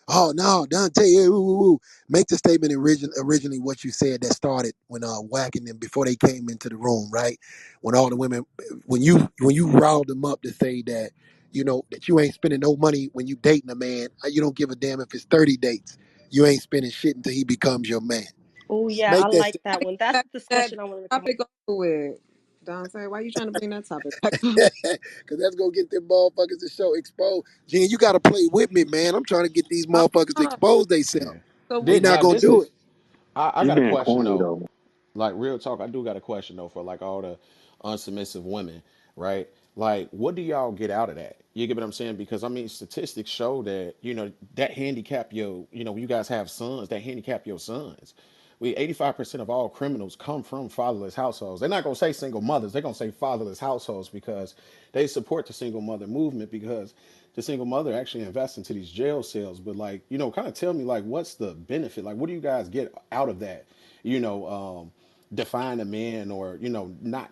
Oh no, Dante, ooh, ooh, ooh. Make the statement originally what you said that started when whacking them before they came into the room, right? When all the women when you riled them up to say that that you ain't spending no money when you dating a man, you don't give a damn if it's 30 dates. You ain't spending shit until he becomes your man. Oh yeah, I Make that like that one. That's That, the that discussion I wanted to come on. topic over with. Dante, why you trying to bring that topic back up? Cause that's gonna get them motherfuckers to show exposed. Jen, you gotta play with me, man. I'm trying to get these Oh, motherfuckers to no. expose Yeah. themselves. So We what? not Now gonna this do it. is. I You got a being question corny though. though. Like real talk, I do got a question though for like all the unsubmissive women, right? Like, what do y'all get out of that? You get what I'm saying? Because I mean, statistics show that that handicap when you guys have sons, that handicap your sons. 85% of all criminals come from fatherless households. They're not gonna say single mothers. They're gonna say fatherless households because they support the single mother movement because the single mother actually invests into these jail cells. But like, kind of tell me like, what's the benefit? Like, what do you guys get out of that? You know, define a man or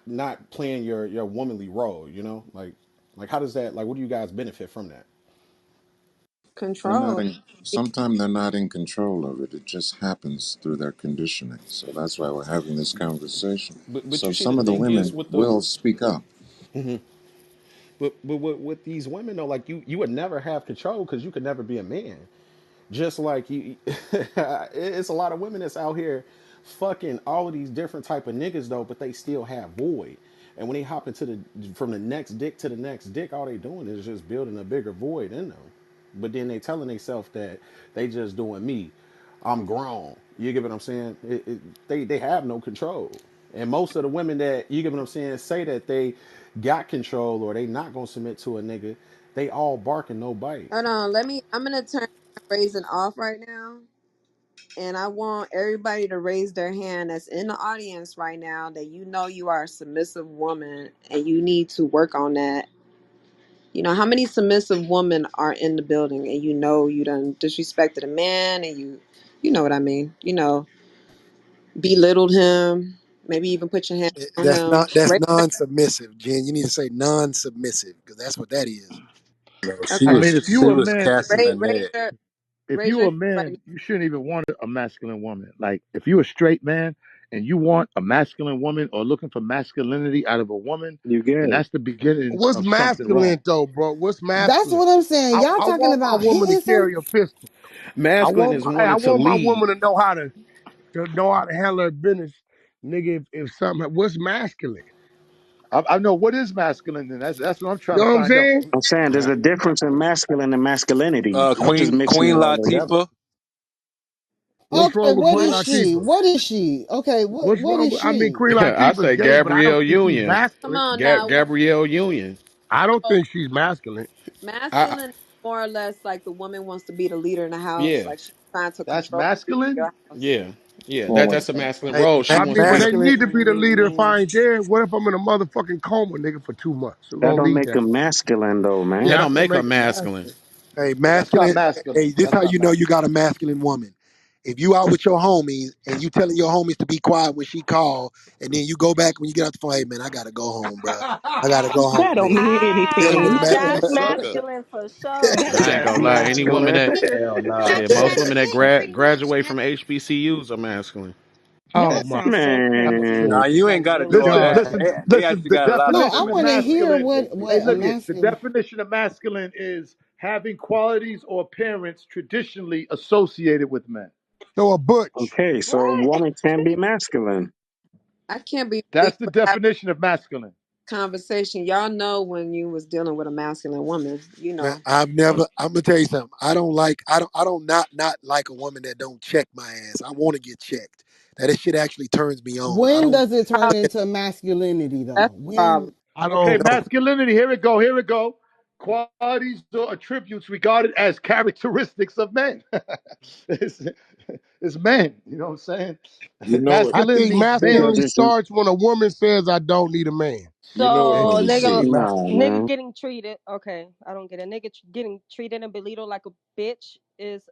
not playing your womanly role. Like how does that like what do you guys benefit from that? They're not Control. in. Sometimes they're not in control of it. It just happens through their conditioning. So that's why we're having this conversation. But So you see the some of the thing is women with the will speak up. but with these women though, like you would never have control because you could never be a man. Just like you, it's a lot of women that's out here fucking all of these different type of niggas though, but they still have void. And when they hop into from the next dick to the next dick, all they doing is just building a bigger void in them. But then they telling themselves that they just doing me. I'm grown. You get what I'm saying? They have no control. And most of the women that you get what I'm saying say that they got control or they not gonna submit to a nigga, they all bark and no bite. Hold on. I'm gonna turn raising off right now, and I want everybody to raise their hand that's in the audience right now that you are a submissive woman and you need to work on that. How many submissive women are in the building and you done disrespected a man and you know what I mean. Belittled him, maybe even put your hand on him. That's Right? non-submissive, Jen. You need to say non-submissive because that's what that is. No, she I Okay. was mean, if you she a was man, casting the Raise net. your if raise you your a hand right man, now. you shouldn't even want a masculine woman. Like if you a straight man and you want a masculine woman or looking for masculinity out of a woman, You get then it. that's the beginning What's of something wrong. masculine though, bro? What's That's masculine? what I'm saying. Y'all I talking want my about woman to hitting carry a pistol. Masculine is I wanting to want my lead. woman to know how to handle her business, nigga. If something, what's masculine? I know what is masculine, and that's what I'm You trying know to what I'm find out. saying? I'm saying there's a difference in masculine and masculinity. Y'all just mixing Queen it all together. Latifah. What's Okay, wrong with what Queen is she? Latifah? What is she? Okay, What's what wrong is with? I mean, she? Queen I Latifah's say gay, but I don't Gabrielle think she's Union. Come masculine. on now. Gabrielle Union. I don't So think she's masculine. I masculine is more or less like the woman wants to be the leader in the house, yeah like she's trying to That's control masculine. your house. yeah yeah. Well, That's a masculine Hey, role. She I wants to mean, but be they the need masculine. to be the leader if I ain't there. What if I'm in a motherfucking coma, nigga, for 2 months? Who that gonna don't lead make that? them masculine though, That Yeah, man. that's don't what make her make it masculine. masculine. Hey, That's not masculine. masculine. Hey, this That's how not you know you masculine. got a masculine woman. If you out with your homies and you telling your homies to be quiet when she call, and then you go back when you get off the phone, hey man, I gotta go home, bro. I gotta go That home, don't nigga. mean Dealing with a anything. ma- That's Sucker. masculine for sure. I ain't That's gonna lie. Any woman masculine. that Hell nah. shit, most women that graduate from HBCUs are masculine. Oh That my sounds so God, crazy. Nah, Man, you ain't Like got to do all really? Listen, that. God, listen, They listen. actually The got a lot of No, people I definition of that want to do hear masculine. Hey, what a look it. The masculine. definition of masculine is having qualities or appearance traditionally associated with men. so a butch. okay, so a What? woman can be masculine. I can't believe That's the we're having definition of masculine. a conversation. Y'all know when you was dealing with a masculine woman, you man. know. I've never. I'm gonna tell you something. I don't like. I don't not like a woman that don't check my ass. I want to get checked. That shit actually turns me on. I When don't. does it turn Problem. into masculinity That's though? the problem. When? I Okay, don't. No, masculinity. Here we go. Here we go. Qualities or attributes regarded as characteristics of men. it's, it's men. You know what I'm saying? You know it I think Masculinity is men. because masculinity it's starts when a woman says, "I don't need a man," you know it and So she nigga, is nah, masculine. nigga man. getting treated. Okay, I don't get it. Nigga getting treated and belittled like a bitch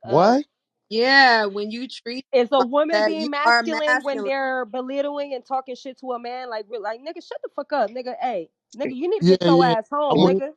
What? Yeah, when you treat is a like woman that, you being are masculine when masculine. they're belittling and talking shit to a man. Like nigga, shut the fuck up, nigga. Hey, nigga, you need to Yeah, get your yeah. ass I home, would. nigga.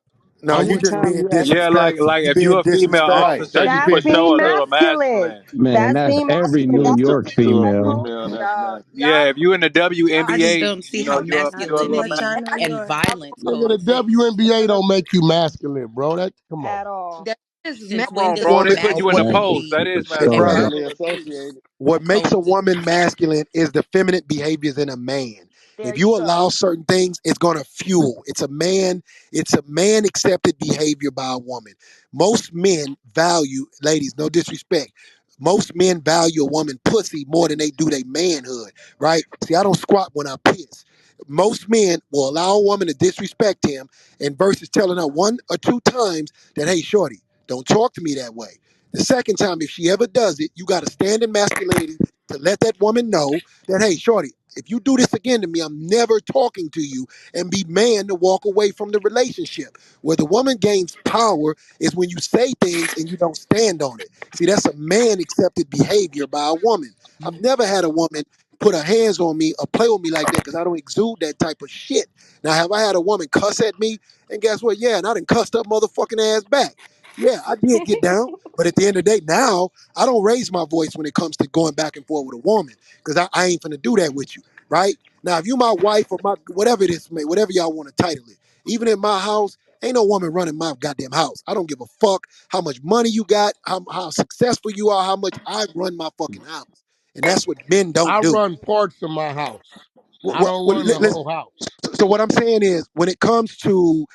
no. I You would just Anytime say. being you have Yeah, disrespectful. like You if you being a female Right. disrespectful. officer, That's you That's for being sure being a little masculine. masculine. Man, That's that's being every masculine. New Y'all need to York get your To a ass female. home. female, that's Y'all, masculine. y'all, Yeah, if you in the y'all, I just WNBA, don't see you how know not you're a too little much. masculinity New I masculine. and York talk violence Nigga, the coexist. WNBA don't make you masculine, bro. That come on. at all. that is Since Come when on, does bro. Woman, They put a you in the wo- That post. masculinity That is hey, and superstar. brother. masculinity verbal associated. abuse What makes a coexist? woman masculine is the feminine behaviors in a man. There If you you go. allow certain things, it's gonna fuel. It's a man accepted behavior by a woman. Most men value, ladies, no disrespect. Most men value a woman pussy more than they do their manhood, right? See, I don't squat when I piss. Most men will allow a woman to disrespect him and versus telling her 1 or 2 times that, hey, shorty, don't talk to me that way. The second time, if she ever does it, you got to stand in masculinity to let that woman know that, hey, shorty, if you do this again to me, I'm never talking to you, and be man to walk away from the relationship. Where the woman gains power is when you say things and you don't stand on it. See, that's a man accepted behavior by a woman. I've never had a woman put her hands on me or play with me like that because I don't exude that type of shit. Now, have I had a woman cuss at me? And guess what? Yeah, and I done cussed up motherfucking ass back. Yeah, I did get down. But at the end of the day, now I don't raise my voice when it comes to going back and forth with a woman because I ain't finna do that with you, right? Now, if you my wife or my whatever it is, whatever y'all want to title it, even in my house, ain't no woman running my goddamn house. I don't give a fuck how much money you got, how successful you are, how much I run my fucking house. And that's what men don't I do. run parts of my house. I What, don't run the whole house. so what I'm saying is, when it comes to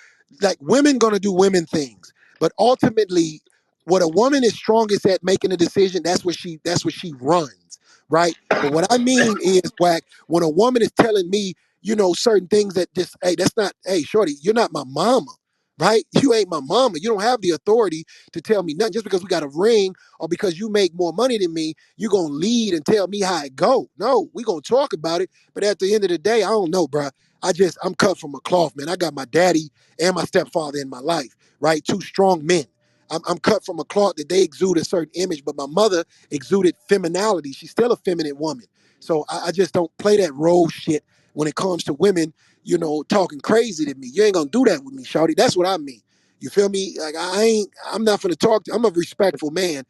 like women gonna do women things, but ultimately, what a woman is strongest at making a decision, that's what she runs, right? But what I mean is, Wack, when a woman is telling me, certain things that just, hey, that's not, hey, shorty, you're not my mama. Right? You ain't my mama. You don't have the authority to tell me nothing just because we got a ring or because you make more money than me, you're gonna lead and tell me how it go. No, we gonna talk about it. But at the end of the day, I don't know, bro. I'm cut from a cloth, man. I got my daddy and my stepfather in my life, right? Two strong men. I'm cut from a cloth that they exude a certain image, but my mother exuded femininity. She's still a feminine woman. So I just don't play that role shit when it comes to women, talking crazy to me. You ain't gonna do that with me, shawty. That's what I mean. You feel me? Like I'm not gonna talk I'm a respectful man,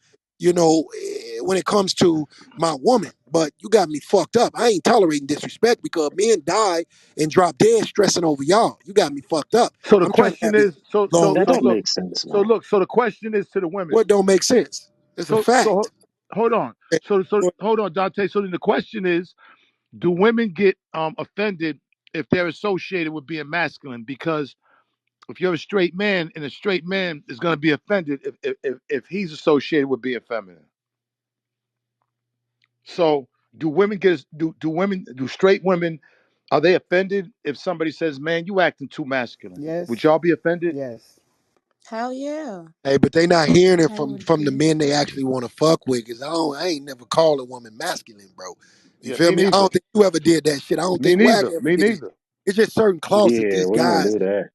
when it comes to my woman. but you got me fucked up. I ain't tolerating disrespect because men die and drop dead stressing over y'all. You got me fucked up. So the I'm trying to question have this is, so long so That so don't life. look, make sense, so man. look, so the question is to the women. What don't make sense? It's a So fact. hold on. So hold on, Dante. So then the question is, do women get offended if they're associated with being masculine? Because if you're a straight man, and a straight man is going to be offended if he's associated with being feminine. So do women get do straight women, are they offended if somebody says, "Man, you acting too masculine"? Would Yes. y'all be offended? Yes. Hell yeah. Hey, but they not hearing it I would from the be. men they actually want to fuck with. Cause I ain't never called a woman masculine, bro. You Yeah, feel me me? I neither. don't think you ever did that shit. I don't Me think Wack neither. ever Me did it. neither. It's just certain clauses that Yeah, these we don't guys. do that.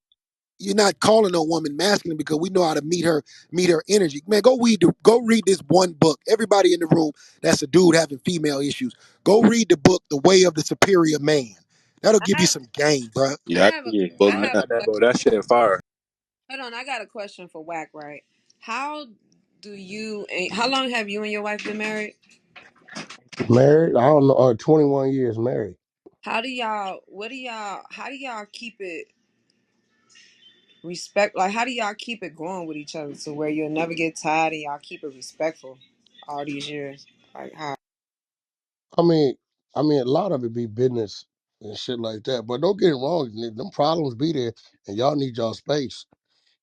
You're not calling a woman masculine because we know how to meet her energy. Man, go read this one book. Everybody in the room that's a dude having female issues, go read the book, The Way of the Superior Man. That'll I give you have some game, bruh. I Yeah, I got have a Yeah, that book. I I I have a got got that question. book. That shit fire. Hold on, I got a question for Wack, right? How how long have you and your wife been married? Married, I don't know, 21 years married. How do y'all keep it respect, like how do y'all keep it going with each other to where you'll never get tired and y'all keep it respectful all these years? Like how? I mean, a lot of it be business and shit like that. But don't get it wrong, them problems be there, and y'all need y'all space.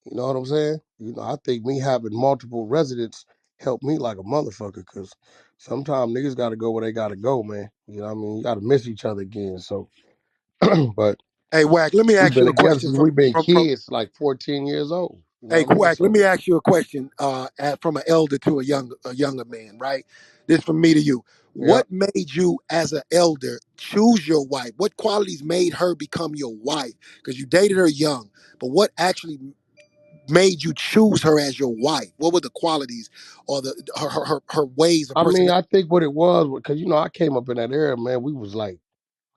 You know what I'm saying? I think me having multiple residents helped me like a motherfucker, because sometimes niggas got to go where they got to go, man. You know what I mean? You got to miss each other again. So, but Hey, Wack, let me we've ask been you a together question since we've been from kids, like 14 years old. You know Hey, what I mean? Wack, let So, me ask you a question from an elder to a younger man, right? This from me to you. yeah. What made you, as an elder, choose your wife? What qualities made her become your wife? Because you dated her young, but what actually made you choose her as your wife? What were the qualities or her ways of I mean, personality? I think what it was, because, I came up in that era, man, we was like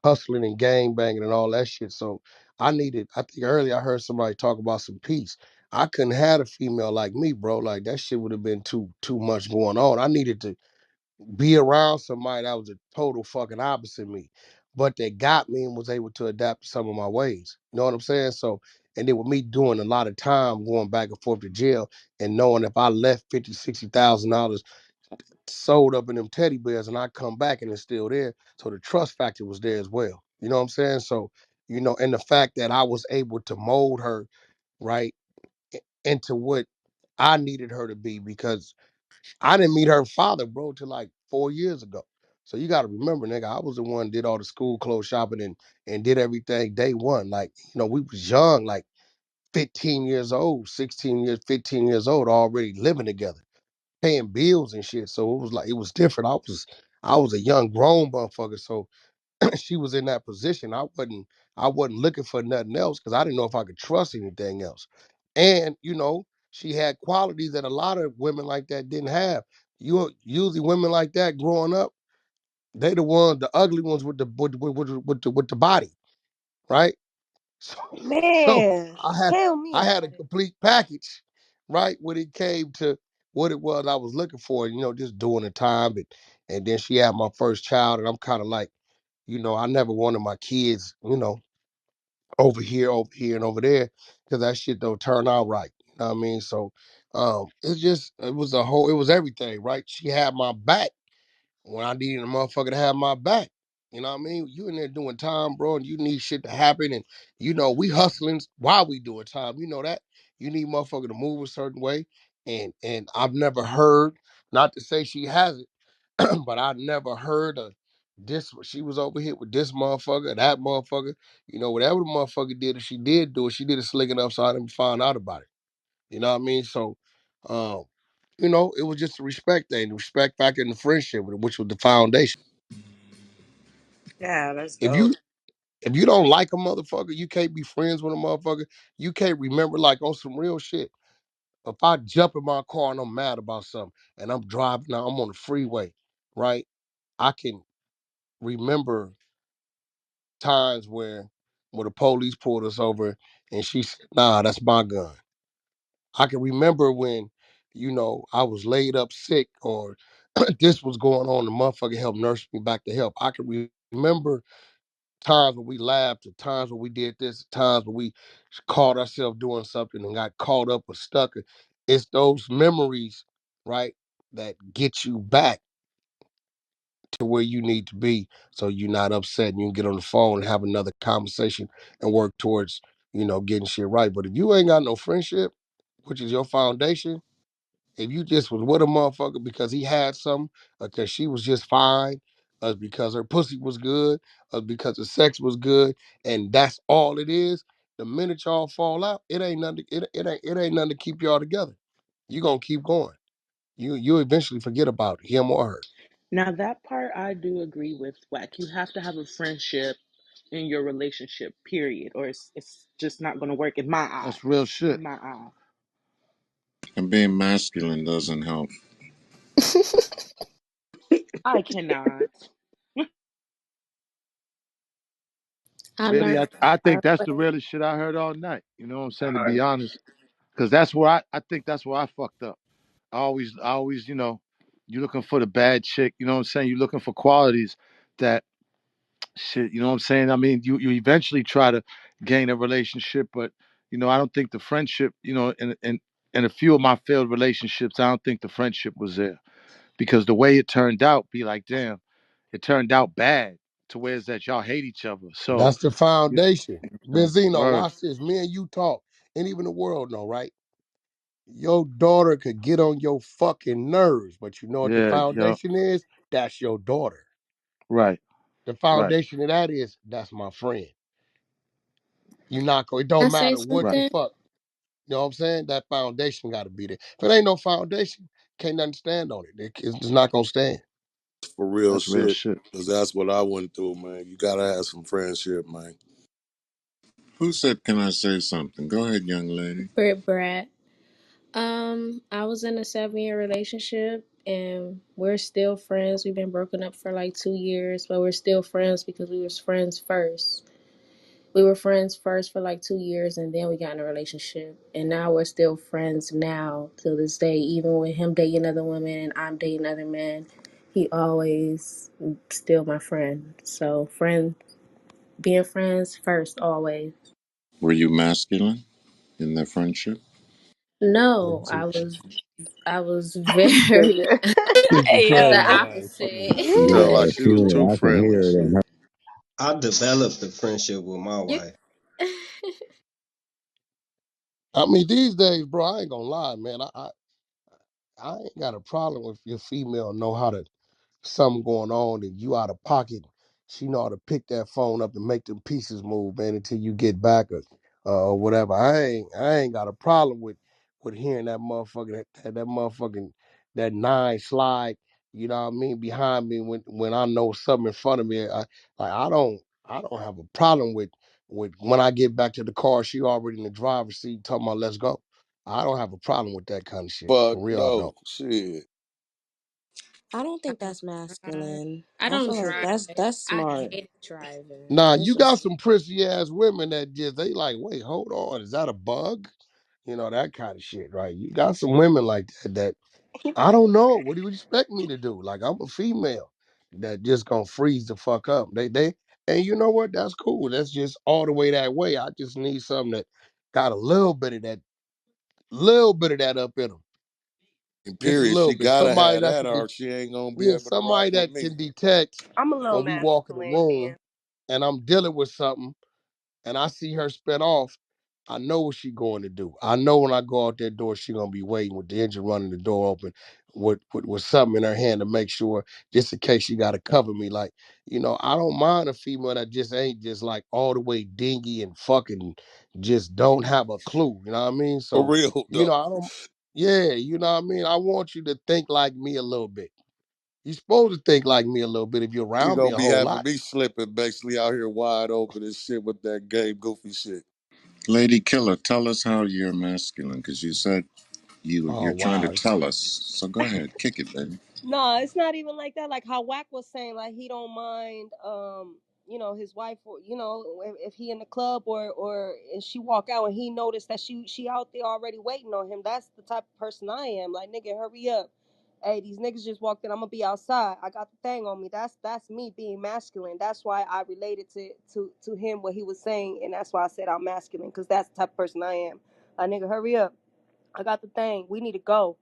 hustling and gang banging and all that shit. So I think earlier I heard somebody talk about some peace. I couldn't have a female like me, bro. Like that shit would have been too much going on. I needed to be around somebody that was a total fucking opposite me, but that got me and was able to adapt to some of my ways. You know what I'm saying? So, and then with me doing a lot of time going back and forth to jail and knowing if I left 50, $60,000 sold up in them teddy bears and I come back and it's still there. So the trust factor was there as well. You know what I'm saying? So, and the fact that I was able to mold her right into what I needed her to be, because I didn't meet her father, bro, till like 4 years ago. So you got to remember, nigga, I was the one that did all the school clothes shopping and did everything day one. Like, we was young, like 15 years old, 16 years, 15 years old, already living together, paying bills and shit. So it was different. I was a young grown motherfucker. So she was in that position. I wasn't looking for nothing else because I didn't know if I could trust anything else. And she had qualities that a lot of women like that didn't have. Usually women like that growing up, they the ugly ones with the body, right? So, so Man, I had tell me I had a about it. complete package, right? When it came to what it was I was looking for, just doing the time, and then she had my first child, and I'm kind of like, I never wanted my kids, over here, and over there, because that shit don't turn out right. You know what I mean? So, it was everything, right? She had my back when I needed a motherfucker to have my back. You know what I mean? You in there doing time, bro, and you need shit to happen, and we hustling while we doing time. You know that. You need motherfucker to move a certain way, and I've never heard, not to say she hasn't, but I never heard of this. She was over here with this motherfucker, that motherfucker. Whatever the motherfucker did, if she did do it, she did it slick enough so I didn't find out about it. You know what I mean? So, um, it was just a respect thing, the respect factor and the friendship, which was the foundation. Yeah, that's If dope. you if you don't like a motherfucker, you can't be friends with a motherfucker. You can't remember, like, on some real shit. If I jump in my car and I'm mad about something and I'm driving now, I'm on the freeway, right? I can remember times where the police pulled us over and she said, "Nah, that's my gun." I can remember when, I was laid up sick, or This was going on. The motherfucker helped nurse me back to health. I can remember times when we laughed, at times when we did this, at times when we caught ourselves doing something and got caught up or stuck. It's those memories, right, that get you back to where you need to be, so you're not upset and you can get on the phone and have another conversation and work towards, getting shit right. But if you ain't got no friendship, which is your foundation, if you just was with a motherfucker because he had something, or because she was just fine, or because her pussy was good, or because the sex was good, and that's all it is, the minute y'all fall out, it ain't nothing. It ain't nothing to keep y'all together. You gonna keep going. You eventually forget about him or her. Now that part I do agree with Wack. You have to have a friendship in your relationship, period, or it's just not going to work in my That's real eyes. shit. In my eyes, And being masculine doesn't help. I cannot. I Really, learned I the think hard that's the way. realest shit I heard all night. You know what I'm saying? To be honest, because that's where I think that's where I fucked up. I always, you're looking for the bad chick. You know what I'm saying? You're looking for qualities that shit. You know what I'm saying? I mean, you eventually try to gain a relationship, but I don't think the friendship. In a few of my failed relationships, I don't think the friendship was there because the way it turned out, be like, damn, it turned out bad to where it's that y'all hate each other. So, That's the you foundation. Benzino, word, watch this. Me and you talk, and even the world know, right? Your daughter could get on your fucking nerves, but you know what the yeah, yeah, foundation is? That's your daughter. right, The right, foundation of that is that's my friend. You not going. It Can I don't say matter what right. the something? fuck. You know what I'm saying? That foundation got to be there. If it ain't no foundation, can't nothing stand on it. It's just not gonna stand. For real That's real shit. shit. Cause that's what I went through, man. You gotta have some friendship, man. Who said, can I say something? Go ahead, young lady. Brit Brat. I was in a 7-year relationship and we're still friends. We've been broken up for like 2 years, but we're still friends because we was friends first. We were friends first for like 2 years and then we got in a relationship. And now we're still friends now till this day. Even with him dating other women and I'm dating other men, he always still my friend. So being friends first always. Were you masculine in their friendship? No, I was very This is the crazy, Yo. man. opposite. You sound Yeah, like she was kid, too I can friendly. hear it in Shit. her. I developed a friendship with my You wife. I mean, these days, bro, I ain't gonna lie, man. I ain't got a problem with your female know how to something going on and you out of pocket. She know how to pick that phone up and make them pieces move, man, until you get back or whatever. I ain't got a problem with hearing that motherfucker that motherfucking that nine slide. You know what I mean, behind me when I know something in front of me. I don't have a problem with when I get back to the car. She already in the driver's seat talking about let's go. I don't have a problem with that kind of shit. Fuck For real, I no. don't. Shit. I don't I think don't that's drive. masculine. I I don't feel like drive. that's I smart. hated driving. Nah, It's you got just some prissy ass women that just they like, wait, hold on, is that a bug? You know, that kind of shit, right? You got some women like that I don't know. What do you expect me to do? Like I'm a female that just gonna freeze the fuck up. They and you know what? That's cool. That's just all the way that way. I just need something that got a little bit of that up in them. And Just a period. little She bit. gotta Somebody have that that can or she ain't gonna be yeah, able to rock somebody with that me. can detect I'm a little when we walk in the masculine room then. and I'm dealing with something and I see her spin off, I know what she going to do. I know when I go out that door, she gonna be waiting with the engine running, the door open, with something in her hand to make sure, just in case she got to cover me. Like, I don't mind a female that just ain't just like all the way dingy and fucking just don't have a clue. You know what I mean? For So, real though. I don't. Yeah, you know what I mean. I want you to think like me a little bit. You're supposed to think like me a little bit if you're She around me gonna a be whole having lot. me slipping basically out here wide open and shit with that gay goofy shit. Lady Killer, tell us how you're masculine, because you said Oh you're trying to wow. tell us. So go ahead, kick it, baby. No, it's not even like that. Like how Wack was saying, like he don't mind, his wife, or if he in the club or and she walk out and he noticed that she out there already waiting on him. That's the type of person I am. Like nigga, hurry up. Hey, these niggas just walked in. I'm gonna be outside. I got the thing on me. That's me being masculine. That's why I related to him what he was saying, and that's why I said I'm masculine because that's the type of person I am. Nigga, hurry up. I got the thing. We need to go.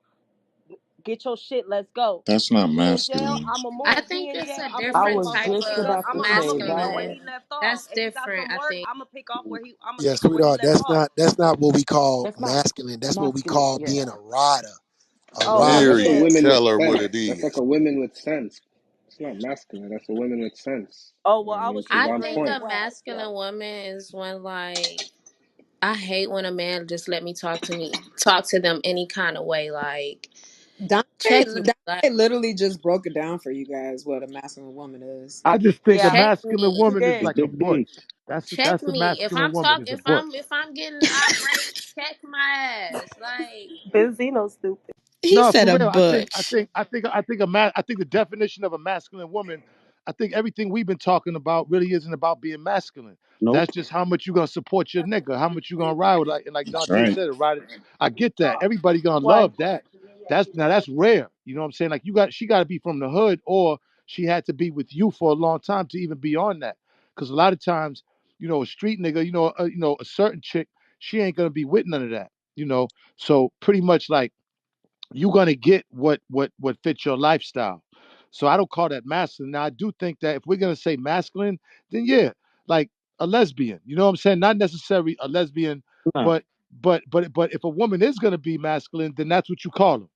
Get your shit. Let's go. That's not He in jail. masculine. I'ma I move. He think in it's jail. a I'ma I move different was my type just motherfucking. of about to I'ma say pick up that. where masculine. he left off. That's If he got different, some I work, think. I'ma pick off where he. I'ma Yeah, pick up where he sweetheart, left off. that's not what we call That's not masculine. That's what we masculine. call being Yeah. a rider. A Oh Yeah. well, rider. That's a Yeah. Period. women with Tell her what sense. it That's like is. a women with sense. It's not masculine. That's a women with sense. Oh You know well, what I I mean? was She's just I on think agreeing with point. a Wack. Yep. masculine woman is when like I hate when a man just let me talk to them any kind of way. Like check me, Dante like literally just broke it down for you guys what a masculine woman is. I just think a Yeah, check masculine me, he woman is did. It's like a Big D. butch. check That's a me. If masculine I'm woman talk, is a butch. if I'm getting irate, check my ass. Like Benzino stupid. He No, said for a real. butch. I think the definition of a masculine woman. I think everything we've been talking about really isn't about being masculine. Nope. That's just how much you gonna support your nigga, how much you gonna ride with, like That's Dante right. said, ride it. I get that. Everybody gonna Why? love that. That's rare. You know what I'm saying? Like she got to be from the hood, or she had to be with you for a long time to even be on that. Because a lot of times, a street nigga, a certain chick, she ain't gonna be with none of that. So pretty much like you're gonna get what fits your lifestyle. So I don't call that masculine. Now I do think that if we're gonna say masculine, then yeah, like a lesbian. You know what I'm saying? Not necessarily a lesbian, Nah. but but if a woman is gonna be masculine, then that's what you call them.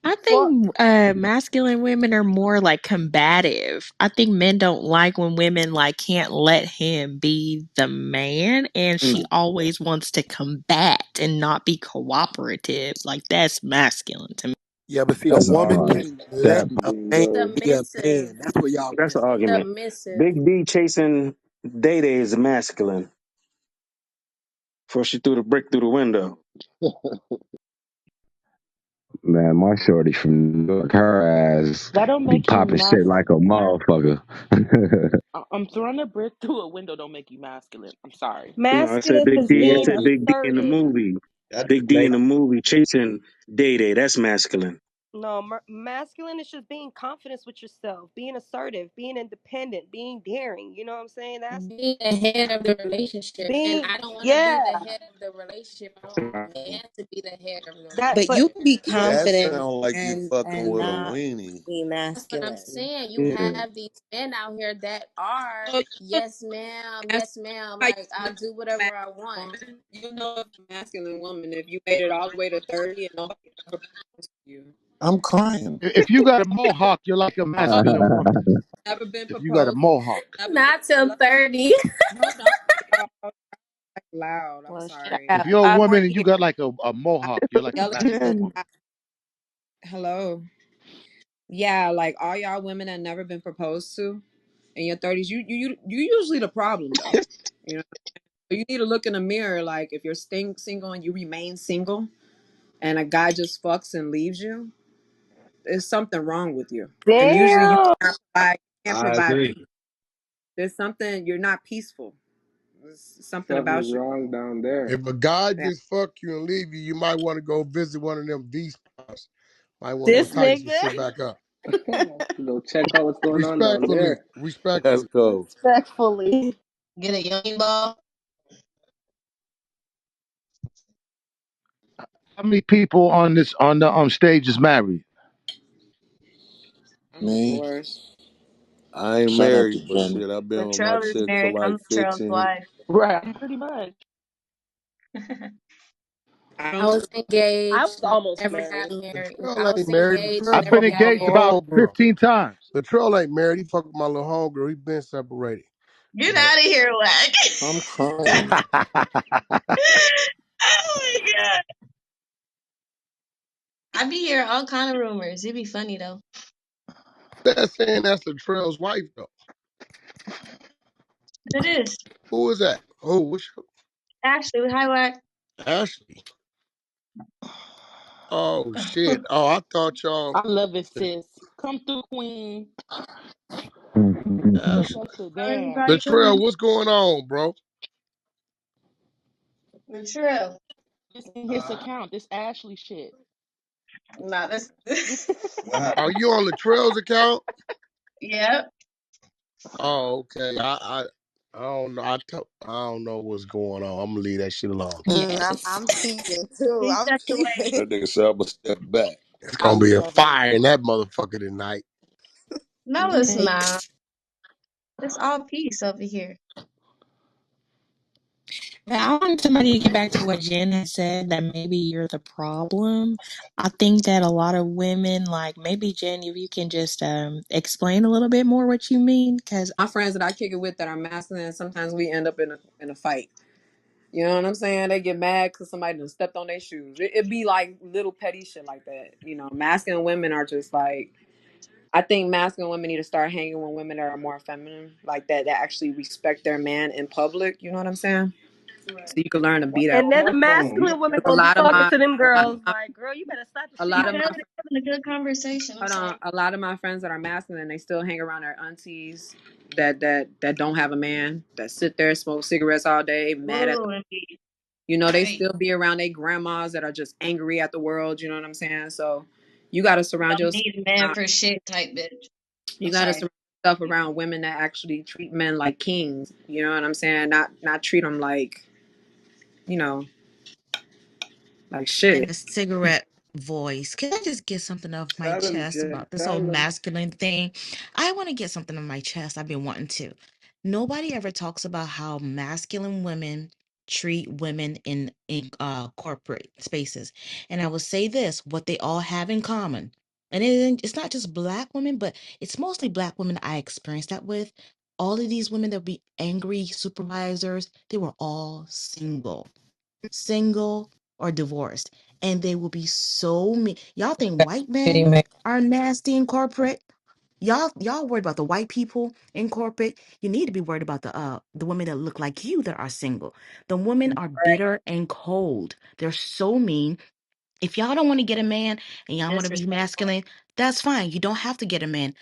I Well, think masculine women are more like combative. I think men don't like when women like can't let him be the man and she Nah. always wants to combat and not be cooperative. Like that's masculine to me. Yeah, but see, a That's an woman argument. can't let That a man be a submissive, man. That's where y'all that's an missing it. argument. submissive. Big D chasing Day Day is masculine. Before she threw the brick through the window. Man, my shorty from New York, her ass That don't be make you popping shit like a motherfucker. I'm throwing a brick through a window. Don't make you masculine. I'm sorry. No, I said masculine Big is D. I being said Yeah, Big D in the assertive. movie. That Big D in make the movie chasing Day Day. That's masculine. No, masculine is just being confident with yourself, being assertive, being independent, being daring. You know what I'm saying? That's Being the head of the relationship, and being, I don't want to be the yeah. head of the relationship. I want my man to be the head of the That, But but you relationship. can be yeah, That confident sound like you fucking and with a not weenie. be That's what I'm masculine. saying. You Yeah. have these men out here that are So you know masculine, yes, ma'am. how you Like know I'll if do you're a whatever I masculine want. woman? You know if you're a masculine woman if you made it all the way to 30 and nobody ever proposed to you. I'm crying. If you got a mohawk, you're like a Hello, masculine woman. never been If you got a proposed, mohawk. never been. Not till Hello, 30. hold on, y'all. Like loud. I'm well, shit, I sorry. If got you're a 5 more woman and you years. got like a mohawk, you're like a Yelling masculine is woman. loud. Hello. Yeah, like all y'all women that never been proposed to in your 30s, you usually the problem though. You know, you need to look in the mirror. Like if you're single and you remain single, and a guy just fucks and leaves you, there's something wrong with you. And usually you Damn. can't provide peace. There's something you're not peaceful. There's something something's about you. wrong down there. If a guy Yeah. just fuck you and leave you, you might want to go visit one of them V spots. Might want to go This tighten some nigga. shit back up. Go check out what's going on down Respectfully, there. Let's respectfully. go. Respectfully. Get a young ball. How many people on the stage is married? I'm Me? divorced. I ain't Shout out to married, but Jenny. shit, I've been with my Latrell is chick for married. like I'm Latrell's 15. wife. Right. Pretty much. I I don't. was I was engaged, almost never got married. married. I Latrell was ain't married. engaged, Latrell I've never been fuck with got my engaged little married. about homegirl. 15 times. Latrell ain't married. He fuck with my little homegirl. He been separated. Get Yeah. out of here, Wack. I'm crying. Oh my god. I be hearing all kind of rumors. It'd be funny though. That's saying that's Latrell's wife though. It is. Who is that? Who? What's your Actually, hi Wack. Ashley? Oh shit. Oh, I thought y'all I love it, sis. Come through, queen. Ashley. Shut it How down. you Latrell, doing? what's going on, bro? Latrell. It's in his account. This Ashley shit. Nah, this. What Are happened? you on Latrell's account? Yep. Oh, okay. I don't know. I don't know what's going on. I'm gonna leave that shit alone. Yes. I'm peeping too. He I'm stepped away. peeping. That nigga said I'ma step back. It's I gonna be a love it. fire in that motherfucker tonight. No, it's not. Yikes. It's all peace over here. But I want somebody to get back to what Jen had said that maybe you're the problem. I think that a lot of women, like maybe Jen, if you can just explain a little bit more what you mean, because My friends that I kick it with that are masculine, sometimes we end up in a fight. You know what I'm saying? They get mad because somebody done stepped on their shoes. It be like little petty shit like that. You know, masculine women are just like, I think masculine women need to start hanging with women that are more feminine, like that actually respect their man in public. You know what I'm saying? So you can learn to be that And way. then the Hold on. masculine women A gonna be lot of talking my, to them a lot girls of my, like, girl, you better stop the a shit you lot of Because my, talking. they're having a good conversation. I'm hold on, sorry. a lot of my friends that are masculine, they still hang around their aunties that don't have a man, that sit there smoke cigarettes all day, mad at Whoa, indeed. You know, they Right. still be around their grandmas that are just angry at the world. You know what I'm saying? So you got to surround Don't yourself. need a man for shit type bitch. You I'm got to sorry. surround yourself around women that actually treat men like kings. You know what I'm saying? Not treat them like you know like In shit. a cigarette voice. Can I just get something off my Tell them, chest Jen. about this Tell whole them. masculine thing? I want to get something on my chest. I've been wanting to. Nobody ever talks about how masculine women treat women in corporate spaces. And I will say this, what they all have in common. And it's not just black women, but it's mostly black women I experienced that with. All of these women that would be angry supervisors, they were all single or divorced, and they will be so mean. Y'all think white men are nasty in corporate? Y'all worried about the white people in corporate. You need to be worried about the women that look like you that are single. The women are bitter and cold. They're so mean. If y'all don't want to get a man and y'all want to be Disrespectful. masculine, that's fine. You don't have to get a man.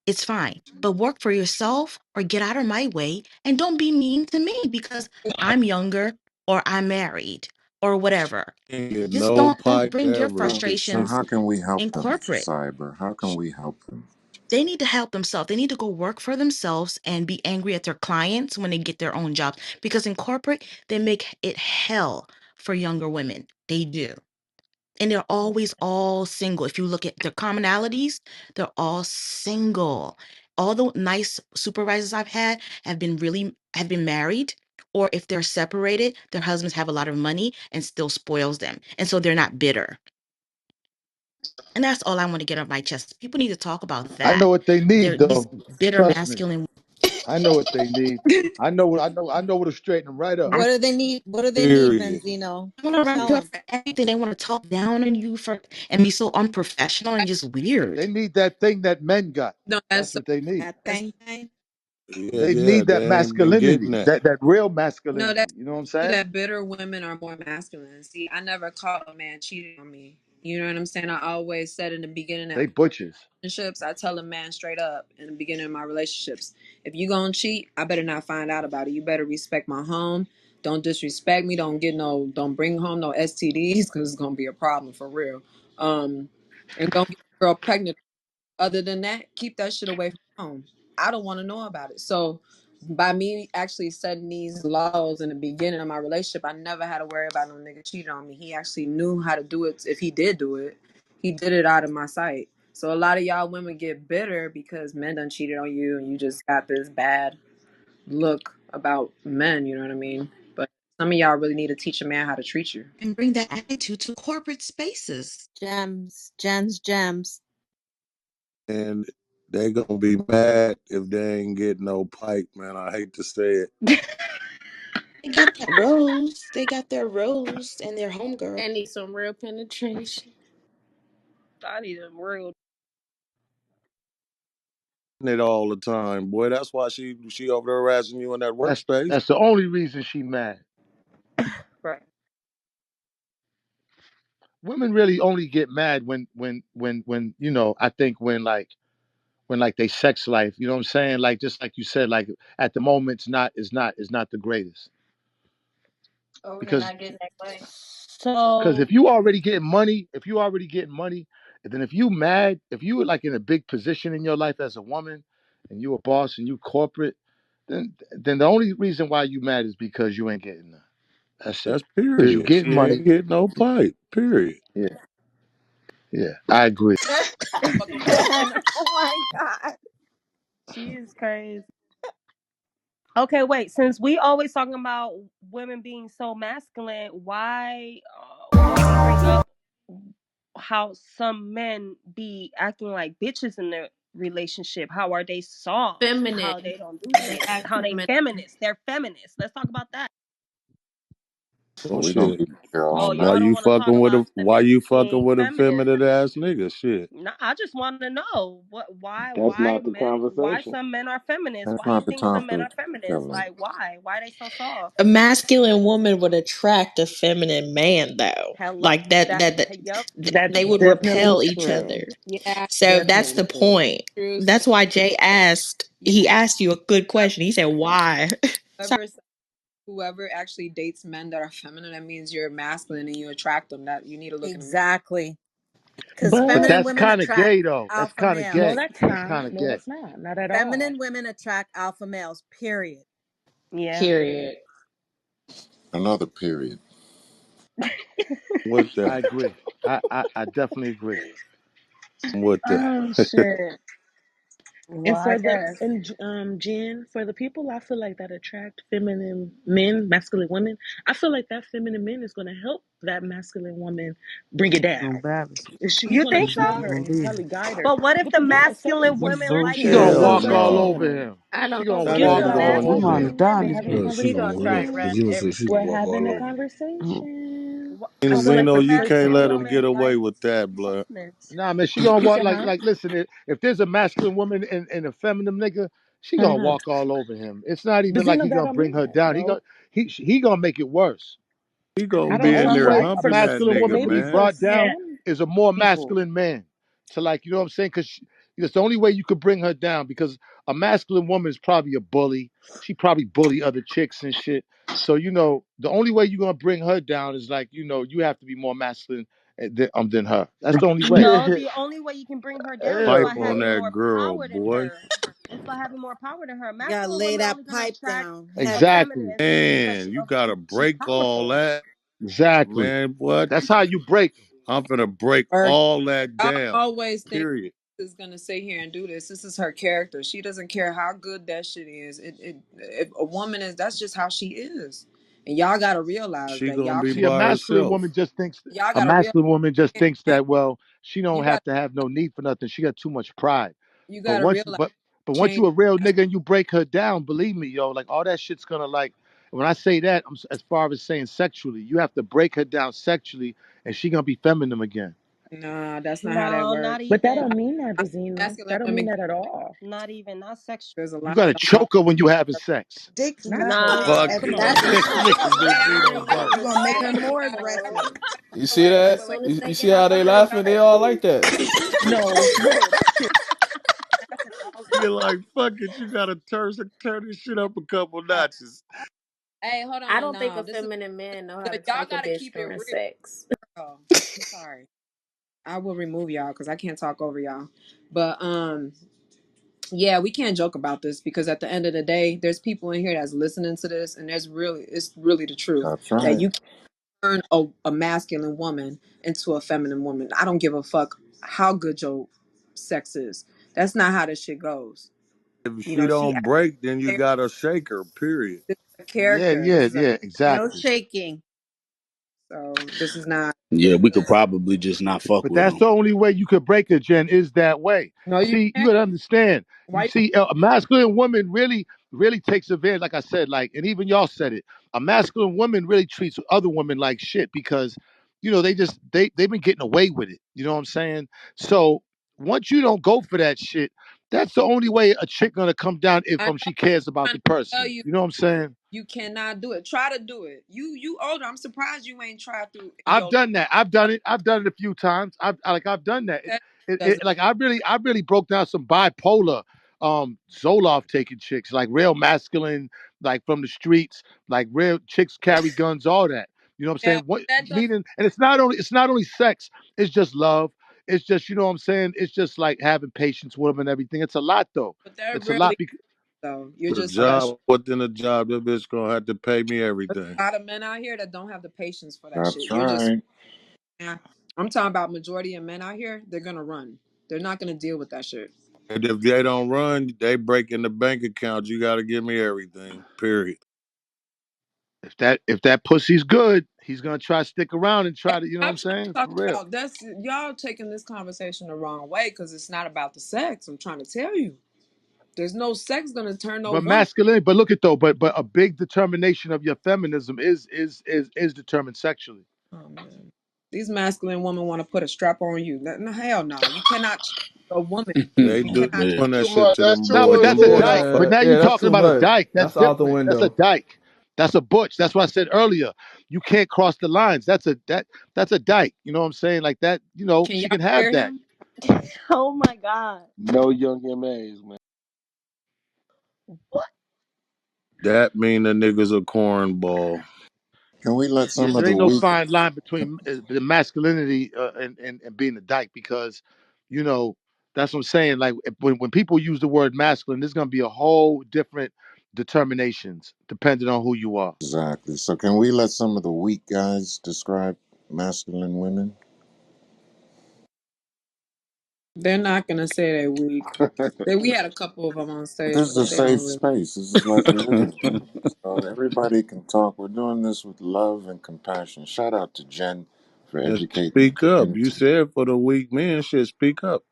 It's fine. But work for yourself or get out of my way and don't be mean to me because I'm younger or I'm married or whatever. Ain't get Just no don't pipe bring your ever. So frustrations how can we help in them, corporate. Cyber? How can we help them? They need to help themselves. They need to go work for themselves and be angry at their clients when they get their own jobs. Because in corporate, they make it hell for younger women. They do. And they're always all single. If you look at their commonalities, they're all single. All the nice supervisors I've had have been married, or if they're separated, their husbands have a lot of money and still spoils them. And so they're not bitter. And that's all I want to get off my chest. People need to talk about I know that. what they They're need these though. bitter Trust me. masculine. I know what they need. I know what to straighten them right up. I What do they need? What do they need, Period. Benzino? want to write Tell you up them. for everything. They want to talk down on you for and be so unprofessional and just They weird. need that thing that men got. No, That's what they need. That that's thing thing. Yeah, They yeah, need that they ain't been getting masculinity, that. that real no, masculinity. that's You know what I'm true saying? that bitter women are more masculine. See, I never caught a man cheating on me. You know what I'm saying? I always said in the beginning that They butchers. relationships, I tell a man straight up in the beginning of my relationships, if you gonna cheat, I better not find out about it. You better respect my home. Don't disrespect me. Don't bring home no STDs because it's gonna be a problem for real. And don't get a girl pregnant. Other than that, keep that shit away from home. I don't want to know about it. So by me actually setting these laws in the beginning of my relationship, I never had to worry about no nigga cheating on me. He actually knew how to do it. If he did do it, he did it out of my sight. So a lot of y'all women get bitter because men done cheated on you and you just got this bad look about men, you know what I mean? But some of y'all really need to teach a man how to treat you. And bring that attitude to corporate spaces. Gems, gems, gems. And they gonna be mad if they ain't get no pipe, man. I hate to say it. They got that rose. They got their rose and their homegirl. I need some real penetration. I need a real It all the time, boy. That's why she over there harassing you in that workspace. That's the only reason she mad. right. Women really only get mad when I think when like they sex life, you know what I'm saying? Like just like you said, like at the moment it's not the greatest. Oh, they're Because not getting that way. Because So if you already getting money, and then if you mad, if you were like in a big position in your life as a woman, and you a boss and you corporate, then the only reason why you mad is because you ain't getting none. That's it. That's Because you period. She getting ain't money. getting no pipe. Period. Yeah, yeah, I agree. man, oh my god, she is crazy. Okay, wait. Since we always talking about women being so masculine, why don't we bring up how some men be acting like bitches in their relationship? How are they soft? How Feminine. they don't do They shit? act How they feminine. feminists? They're feminists. Let's talk about that. Well, Oh we're gonna shit. keep it here all Oh, night. y'all don't want to talk about them Why you fucking being with a feminists. feminine ass nigga? Shit. No, I just want to know That's not the why conversation. some men are feminists? That's Why you not the think some men topic, are feminists? Kelly. Like why they so soft? A masculine woman would attract a feminine man, though. Hello, Like that, that that, that yep. That's they would definitely repel each true. other. Yeah, So that's Definitely the true. point. true. So That's why Jay asked. you He asked you a good question. He said, "Why?" whoever whoever actually dates men that are feminine, that means you're masculine and you attract them. That you need to look in the mirror. Exactly. Because But But feminine that's women kind of attract gay though. That's alpha kind of no, gay. males. that's That's not. kind of No, gay. that's not at all. Feminine women attract alpha males, period. Yeah. Period. Another period. I'm with I that. agree. I definitely agree. I'm with that. Oh shit. Well, And I for the guess. and Jen, for the people I feel like that attract feminine men, masculine women, I feel like that feminine man is gonna help that masculine woman bring it down. Gonna balance it. He's You gonna think so? tell her Gonna and be. probably guide her. But what if But the yeah, certain masculine women like She the gonna certain Hell walk feminine all certain no. over women. him. I She don't gonna know. That You Excuse walk ain't think me, the gonna I'm all work. You asking over mind you. him. We're Adonis, having a but Yeah, she gonna conversation. look. masculine? She gonna We're walk having all a over him. conversation. And I I would feel like like Zeno, the to you hear can't some masculine let of him women get it. away like with that, blood. softness. Nah, man, she gonna You walk said, huh? like listen, if there's a masculine woman and a feminine nigga, she gonna Hmm. walk all over him. It's not But even like Zeno, he that gonna don't bring mean her that down. though. He gonna make it worse. He I gonna don't be The know. in only For there way like a humping that masculine woman nigga, could be maybe man. for brought down some is a more people. masculine man. To like, you know what I'm saying? Because it's the only way you could bring her down. Because a masculine woman is probably a bully. She probably bully other chicks and shit. So the only way you're gonna bring her down is like, you have to be more masculine than her. That's the only way. No, the only way you can bring her down is Pipe by Hell on no. having that more girl, power than boy. her. It's by having more power than her. You gotta Masculine lay women that only gonna pipe attract down a heavy. Exactly. feminist because Man, you gotta she's break all powerful. that. Exactly. Man, what? That's how you break 'em. I'm finna break Or all that y'all down. always think Period. is gonna sit here and do this. This is her character. She doesn't care how good that shit is. It if a woman is, that's just how she is, and y'all gotta realize She that. gonna be See, a by masculine herself. woman just thinks Y'all a gotta realize masculine woman just thinks that that, well, she don't you got have to have no need for nothing. She got too much pride. you But gotta once realize once change. you a real nigga and you break her down, believe me, yo, like all that shit's gonna like. When I say that, as far as saying sexually, you have to break her down sexually, and she gonna be feminine again. Nah, that's not how that No, works. not But that even. don't mean that, I- Zeno. Masculine That don't mean women, that at all. Not even. Not sexual. there's a You lot gotta of them. choke her when you having sex. Dick Not sucking. choke. Nah, Fuck If come you. on. that's the Look at this Hey, I Zeno already know burst. you're what gonna make you're her gonna more say. aggressive. You But see wait, that? wait, wait. You Let's see get our how they conversation laughing? They straight. all like that. No, no, that's You're like, fuck it, you gotta turn this shit up a couple notches. Hey, hold I on. don't think No, a this is feminine man know how to y'all take a gotta bitch keep it during real. sex. I'm sorry. I will remove y'all because I can't talk over y'all. But yeah, we can't joke about this because at the end of the day, there's people in here that's listening to this, and it's really the truth That's that right. you can turn a masculine woman into a feminine woman. I don't give a fuck how good your sex is. That's not how this shit goes. If You she know, don't break, then you gotta shake her, period. this is a Yeah, character. yeah, This is a yeah, No exactly. shaking. so this is not. Yeah, we could probably just not fuck But with that's them. the only way you could break a Jen is that way. No, you See, you can't. gotta understand. You Why? see, a masculine woman really takes advantage. Like I said, like, and even y'all said it. A masculine woman really treats other women like shit because, they've been getting away with it. You know what I'm saying? So once you don't go for that shit, that's the only way a chick gonna come down if I know. she cares about I'm trying the to tell person. you. You know what I'm saying? You cannot do it. Try to do it. You older. I'm surprised you ain't tried through in I've your done that. I've done it. I've done it a few times. I've done that. that doesn't Like I really broke down some bipolar Zoloft taking chicks, like real masculine, like from the streets, like real chicks carry guns, all that. You know what I'm Yeah, saying? What that does. meaning? And it's not only sex. It's just love. It's just, you know what I'm saying. It's just like having patience with them and everything. It's a lot though. But they're It's a lot really because though. You're The just special. job within a job, that bitch gonna have to pay me There's everything. a lot of men out here that don't have the patience for that shit. That's You're just right. yeah. I'm talking about majority of men out here. They're gonna run. They're not gonna deal with that shit. And if they don't run, they break in the bank account. You got to give me everything. Period. if that pussy's good, he's gonna try to stick around and try to, you know what I'm I'm trying to saying? talk For real. about that's y'all taking this conversation the wrong way because it's not about the sex. I'm trying to tell you, there's no sex gonna turn no But woman. masculine, but look at though, but a big determination of your feminism is determined sexually. Oh man, these masculine women want to put a strap on you. No, hell no, you cannot cheat a woman. They You do cannot. Yeah. doing that Too shit much. to That's them too No, but boys, much that's a boy. going dyke. But on. now Yeah, you're that's talking too about a much. dyke. That's That's out the different. That's a window. dyke. That's a butch. That's what I said earlier. You can't cross the lines. That's a dyke. You know what I'm saying? Like that, Can she y'all can have hear that. him? Oh my God. No young MAs, man. What? That mean the niggas a cornball. Can we let Yeah, some of there the ain't no weak fine line between the masculinity and being a dyke because, you know, that's what I'm saying. Like when people use the word masculine, there's gonna be a whole different determinations depending on who you are. exactly? So can we let some of the weak guys describe masculine women? They're not gonna say they're weak. We had a couple of them on stage, This is a but they don't safe really. space. This is like a living room. So everybody can talk. We're doing this with love and compassion. Shout out to Jen for Just educating the speak up. You community. said for the weak men, shit, speak up.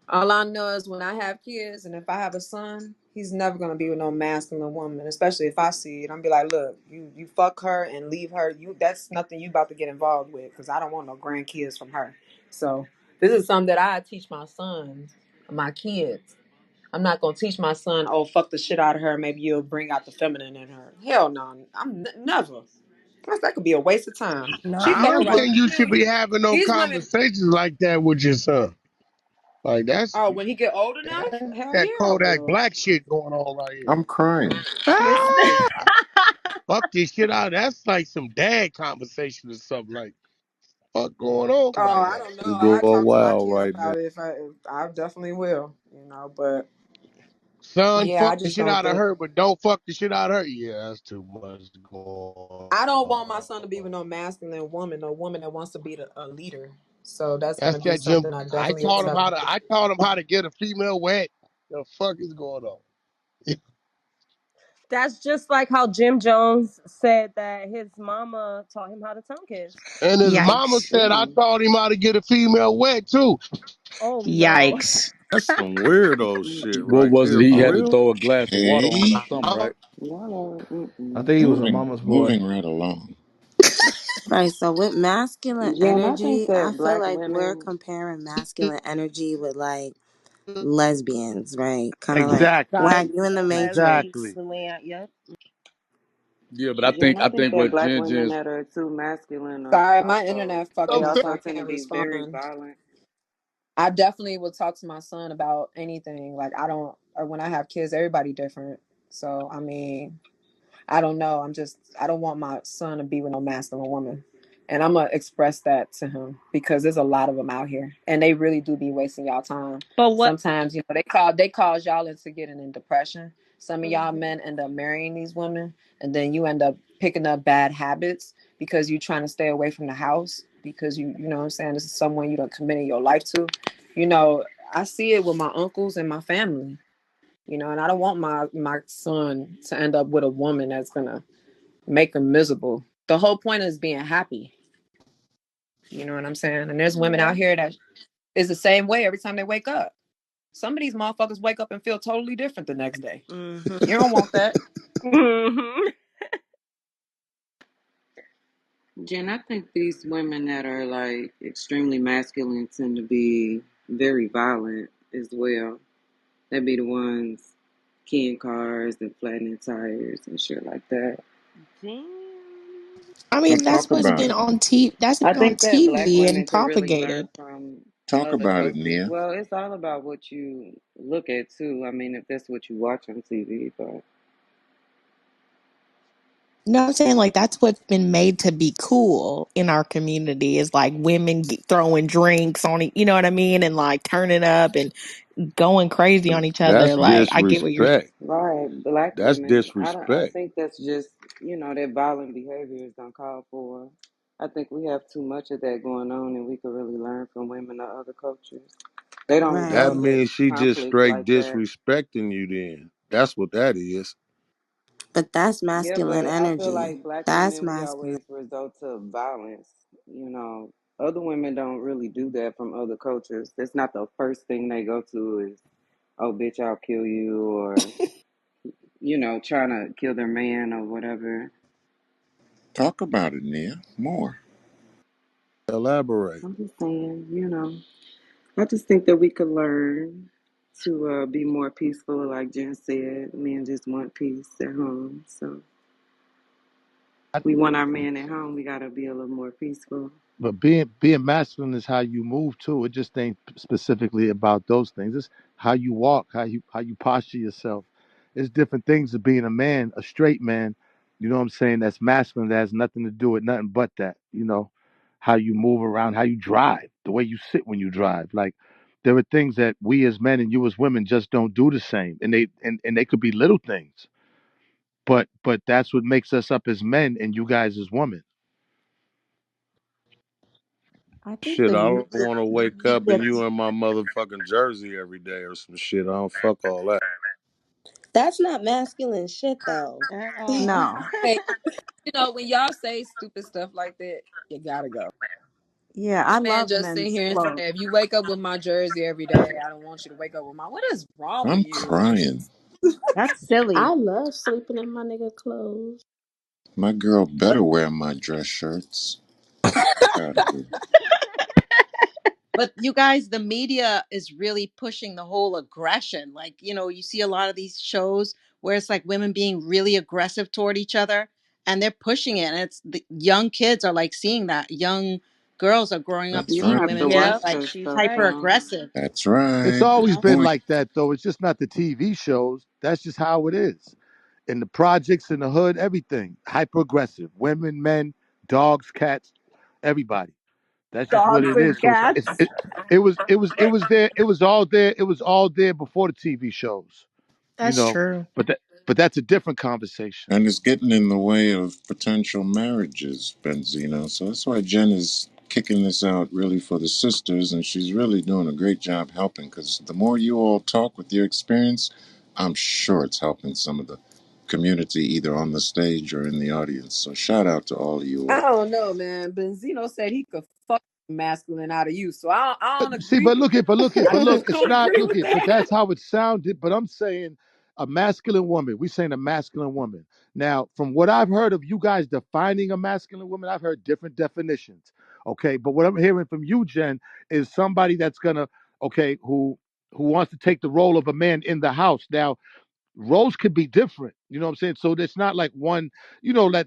All I know is when I have kids and if I have a son, he's never gonna be with no masculine woman. Especially if I see it, I'm be like, look, you fuck her and leave her. You that's nothing you about to get involved with because I don't want no grandkids from her. So this is something that I teach my sons, my kids. I'm not gonna teach my son, oh fuck the shit out of her. Maybe you'll bring out the feminine in her. Hell no, never. That could be a waste of time. She Not I fucking don't right. never. think you should be having no These women. conversations like that with your son. Like Oh, when he get old enough, that's hell that yeah, I Kodak will. Black shit going on right here. I'm crying. This. Ah, fuck this shit out. That's like some dad conversation or something. Like fuck going on Oh, right I now. don't know. You I go talk to my wild kid right now. about it if I definitely will, but Son, yeah, I fuck the just shit don't out of think her, but don't fuck the shit out of her. Yeah, that's too much going I don't want my son to be with on. no masculine woman, no woman that wants to be a leader. So that's That's gonna be that Jim. something I I definitely will taught him tell how him. to. I taught him how to get a female wet. The fuck is going on? That's just like how Jim Jones said that his mama taught him how to tongue kiss. And his mama Yikes. said I Ooh. taught him how to get a female wet too. Oh no. Yikes. That's some weirdo shit What right was it? there. He For had to real? throw a glass of water on her or Okay. something, Uh, right? Y'all are, I mm-mm. think he was a Moving mama's boy. moving right along. Right, so with masculine Jen, I think energy, I that feel black like we're women, comparing masculine energy with like lesbians, right? Kind of like Exactly. Wag, Dyke, you in the lesbians, matrix. Exactly. Leah, yep. Yeah, but Jen, I I think think that what black Jen women Jen's that are too masculine are Sorry, my also, internet they fucking up, so also I tend to can't be very respond. violent. I definitely will talk to my son about anything. Like I don't, or when I have kids, everybody different. So I mean, I don't know. I don't want my son to be with no masculine woman. And I'm going to express that to him because there's a lot of them out here and they really do be wasting y'all time. But what? Sometimes, they cause y'all into getting in depression. Some of y'all Mhm. men end up marrying these women and then you end up picking up bad habits because you're trying to stay away from the house because you know what I'm saying? This is someone you don't committed your life to. You know, I see it with my uncles and my family, and I don't want my son to end up with a woman that's gonna make them miserable. The whole point is being happy. You know what I'm saying? And there's women Yeah. out here that is the same way every time they wake up. Some of these motherfuckers wake up and feel totally different the next day. Hmm. You don't want that. Mhm. Jen, I think these women that are like extremely masculine tend to be very violent as well. They be the ones keying cars and flattening tires and shit like that. Damn. I So mean, talk about it. That's I been on think that black TV and women could really learn propagated. from Talk other about it, cultures. Nia. Well, it's all about what you look at too. I mean, if that's what you watch on TV, but No, I'm saying like that's what's been made to be cool in our community is like women throwing drinks on it, you know what I mean, and like turning up and going crazy on each That's other. Like I get what you're disrespect. Right, black That's women. I disrespect. think that's just that violent behavior is uncalled for. I think we have too much of that going on, and we could really learn from women of other cultures. They don't That Right. resolve their means she just conflicts straight like that. disrespecting you then. That's what that is. But that's Yeah, masculine but I feel energy. like black That's women, we masculine. always resort to violence. Other women don't really do that from other cultures. That's not the first thing they go to is, oh, bitch, I'll kill you, or, trying to kill their man or whatever. Talk about it, Nia. More. Elaborate. I'm just saying, I just think that we could learn to be more peaceful, like Jen said. Men just want peace at home. So we want our men at home. We got to be a little more peaceful. But being masculine is how you move too. It just ain't specifically about those things. It's how you walk, how you posture yourself. It's different things of being a man, a straight man. You know what I'm saying? That's masculine. That has nothing to do with nothing but that. You know, how you move around, how you drive, the way you sit when you drive. Like there are things that we as men and you as women just don't do the same, and they could be little things. But that's what makes us up as men and you guys as women. I think Shit, the I beauty. don't want to wake up and you in my motherfucking jersey every day or some shit. I don't fuck all that. That's not masculine shit though. At all. No. Hey, when y'all say stupid stuff like that, you gotta go. Yeah, My I man love just sit men's here and say, clothes. if you wake up with my jersey every day, I don't want you to wake up with my. What is wrong with I'm you? crying. That's silly. I love sleeping in my nigga clothes. My girl better wear my dress shirts. Fuck out of here. But you guys, the media is really pushing the whole aggression. Like, you see a lot of these shows where it's like women being really aggressive toward each other and they're pushing it. And it's the young kids are like seeing that. Young girls are growing up That's You right. don't seeing have women to being watch Yep, like that she's stuff, hyper right. though. aggressive. That's It's right. always Good Yep. been point. like that, though. It's just not the TV shows. That's just how it is. In the projects, in the hood, everything. Hyper aggressive. Women, men, dogs, cats, everybody. That's just what Dogs it and is. So cats. it was there. It was all there. It was all there before the TV shows, you That's know. true. But that's a different conversation. And it's getting in the way of potential marriages, Benzino. So that's why Jen is kicking this out really for the sisters, and she's really doing a great job helping. Because the more you all talk with your experience, I'm sure it's helping some of the community either on the stage or in the audience. So shout out to all of you I all. don't know, man. Benzino said he could fuck masculine out of you, so I don't See, agree with it. I but look, just it's don't not agree look with it, but that. that's how it sounded. But I'm saying a masculine woman. We saying a masculine woman. Now, from what I've heard of you guys defining a masculine woman, I've heard different definitions. Okay, but what I'm hearing from you, Jen, is somebody that's gonna who wants to take the role of a man in the house. Now, roles could be different. You know what I'm saying? So it's not like one,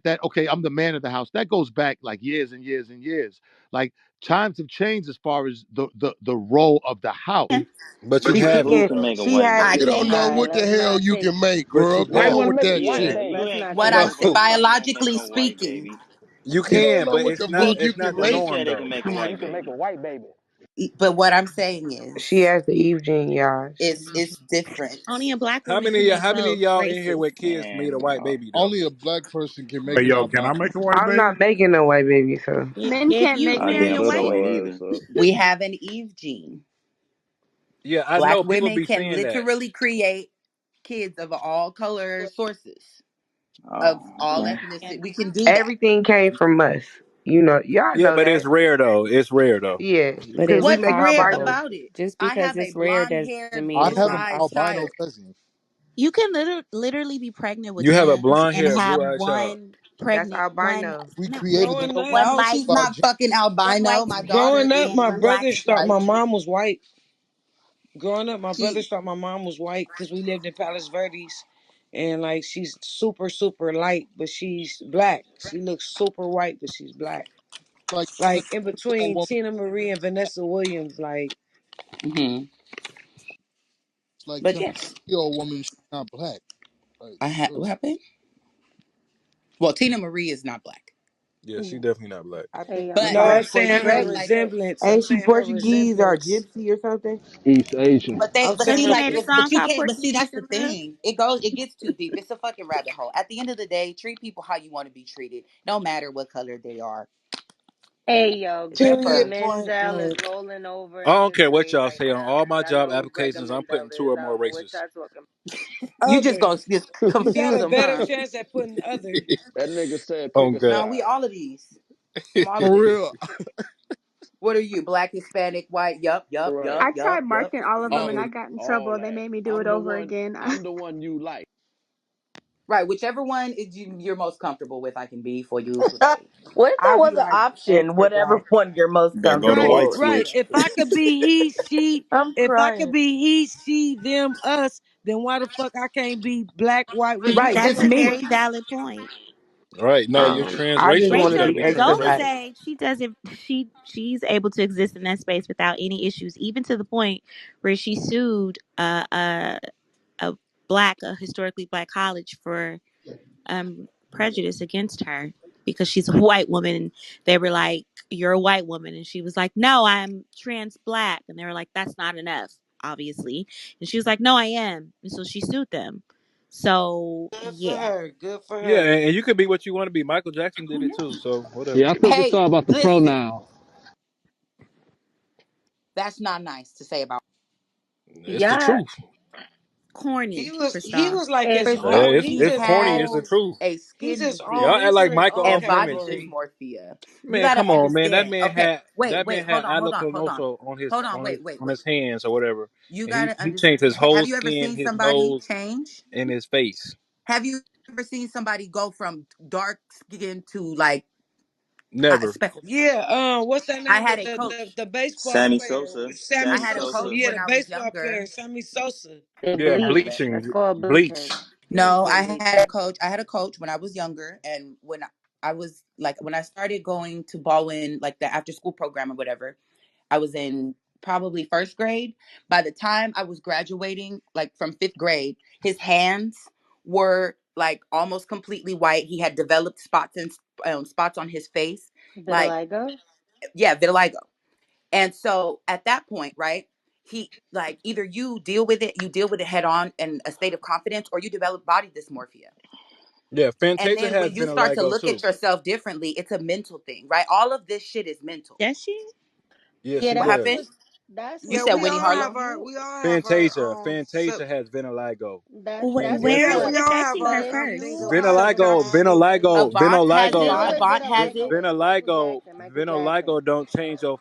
that okay, I'm the man of the house. That goes back like years and years and years. Like times have changed as far as the role of the house. But you But she have it. can. Who can make a She white has You the. baby? don't know All right, what the let's hell not you take. can make, But girl. you Go White on have want to with it. make a that white Yeah, shit. you baby. ain't. What You I'm No, Make biologically a white speaking, baby. you You don't can, know but what it's the not. fuck we you It's not can the Who make. norm, said they can though. make a Yeah, you white can make a baby? white baby. but what I'm saying She is has the Eve gene, y'all. it's different. Only a black woman can make How many of both y'all in here races. with kids made a Man, white baby though? Only a black person can make Hey, an yo, can I albino. make a white I'm baby? not making no white baby, so Men If can't you make I marry a damn babies, white, sure so ain't what's either. up? We have an Eve gene. Yeah, I Black know people women be can saying that. literally create kids of all color sources, of Oh, all okay. ethnicity. and We can do that. everything came from us. Y'all Yeah, know but it's that. rare though. It's rare though. Yeah, But because it's we What's make rare possible. albinos. about it? Just I because have a it's rare blonde doesn't haired mean I it's have an not blue-eyed albino possible. child. cousin. you can literally be pregnant with You have a twins blonde and hair, have blue eyed child. one That's pregnant, one albino. We no, created the pregnant, Growing most up, one No, light, she's by not gene. fucking one albino. light My skin daughter Growing up, and my is. one black brother thought skin. my mom was white. Growing up, my brother She thought my mom was white because we lived in Palos Verdes, and like she's super super light, but she's black. She looks super white, but she's black. Like Like in a between woman, Tina Marie and Vanessa Williams, like. hmm it's like but telling yes. a Creole woman she's not black. Like, What happened? Well, Tina Marie is not black, Yeah, she definitely not black. I think but No, I'm like saying her Portuguese. like, resemblance. I'm Ain't she saying her Portuguese or resemblance. gypsy or something? East Asian. I'm but saying see, Don't you her. like, made a but song you called can't. But see, Portuguese that's the in Love? thing. It gets too deep. It's a fucking rabbit hole. At the end of the day, treat people how you want to be treated, no matter what color they are, Hey yo, except Gretchen Period. for Point Menzel is blank. rolling over I in don't his care what grave y'all right say on now. all my Y'all job know who Gretchen applications. I'm putting Menzel two is. or I more don't know what races. y'all talking you just Other. gonna just You got confuse a them, better huh? chance at putting other. That nigga said Oh pick a God. No, we side. all of these. I'm all of For these. real. What are you? Black, Hispanic, white? Yup, yup, Right. yup, I tried yup, yup. marking all of them and I Other, got in all trouble. They that. made me do it over again. I'm the one you like. Right, whichever one is you're most comfortable with, I can be for you today. What if there I'll was be an like option? extra Whatever black. one you're most There go the comfortable Right, white with. right. switch. If I could be he, she, I'm if I could crying. be he, she, them, us, then why the fuck I can't be black, white, Right, whichever That's just a one? me. very valid point. Right. No, you're I just transracial. want You to got to Rachel be be extra Zoe black. transracial. said she's able to exist in that space without any issues, even to the point where she sued a a historically black college for prejudice against her because she's a white woman, and they were like, "You're a white woman," and she was like, "No, I'm trans black," and they were like, "That's not enough, obviously," and she was like, "No, I am," and so she sued them. So Good for yeah. her. Good for Yeah, her. and you can be what you want to be. Michael Jackson did it too. So whatever. Yeah, I think it's Hey, all about the listen, pronoun. that's not nice to say about. It's the about. truth. He Corny, was he Krista. was like his If Yeah, whole He it's corny. It's the has truth. a he's skin his disease own Y'all act he's in like his Michael own off and body limits. category. dysmorphia. You Man, gotta come on, man. understand. Okay, wait, That man wait, hold had on, hold on, hold on, alloconoso on hold on, wait, wait, on his wait. hands or whatever, You and gotta he understand. changed his whole Have you ever skin, seen his somebody nose, change? and his face. Have you ever seen somebody go from dark skin to like Never. speckles? Yeah, what's that I name? had a coach. The baseball Sammy player, Sosa. Sammy I Sammy had a Sosa. coach Sosa. Yeah, when the I was baseball younger. player, Sammy Sosa. they Yeah, bleach. Okay. That's bleaching, called bleaching. bleach. They No, get I bleach. had a coach. I had a coach when I was younger, and when I was like, when I started going to Baldwin, like the after school program or whatever, I was in probably first grade. By the time I was graduating, like from fifth grade, his hands were like almost completely white. He had developed spots and spots on his face, like Vitiligo. yeah, vitiligo. And so at that point, right, he like either you deal with it head on in a state of confidence, or you develop body dysmorphia. Yeah, And Fantasia then has when you start to vitiligo look at too. yourself differently, it's a mental thing, right? All of this shit is mental. Does she? Yeah, Yeah, she What that's does. happened? what that's You Yeah, what said we Winnie all have Harlow? Vitiligo. our Fantasia. own Fantasia has vitiligo. That's what Where yeah, is we it all but have affecting but her if our things you first? about are Vitiligo, ourselves. masculine, vitiligo, Avant has deal vitiligo, it. with Avant has Wait, it. Michael vitiligo, Jackson. Michael Jackson. vitiligo don't change your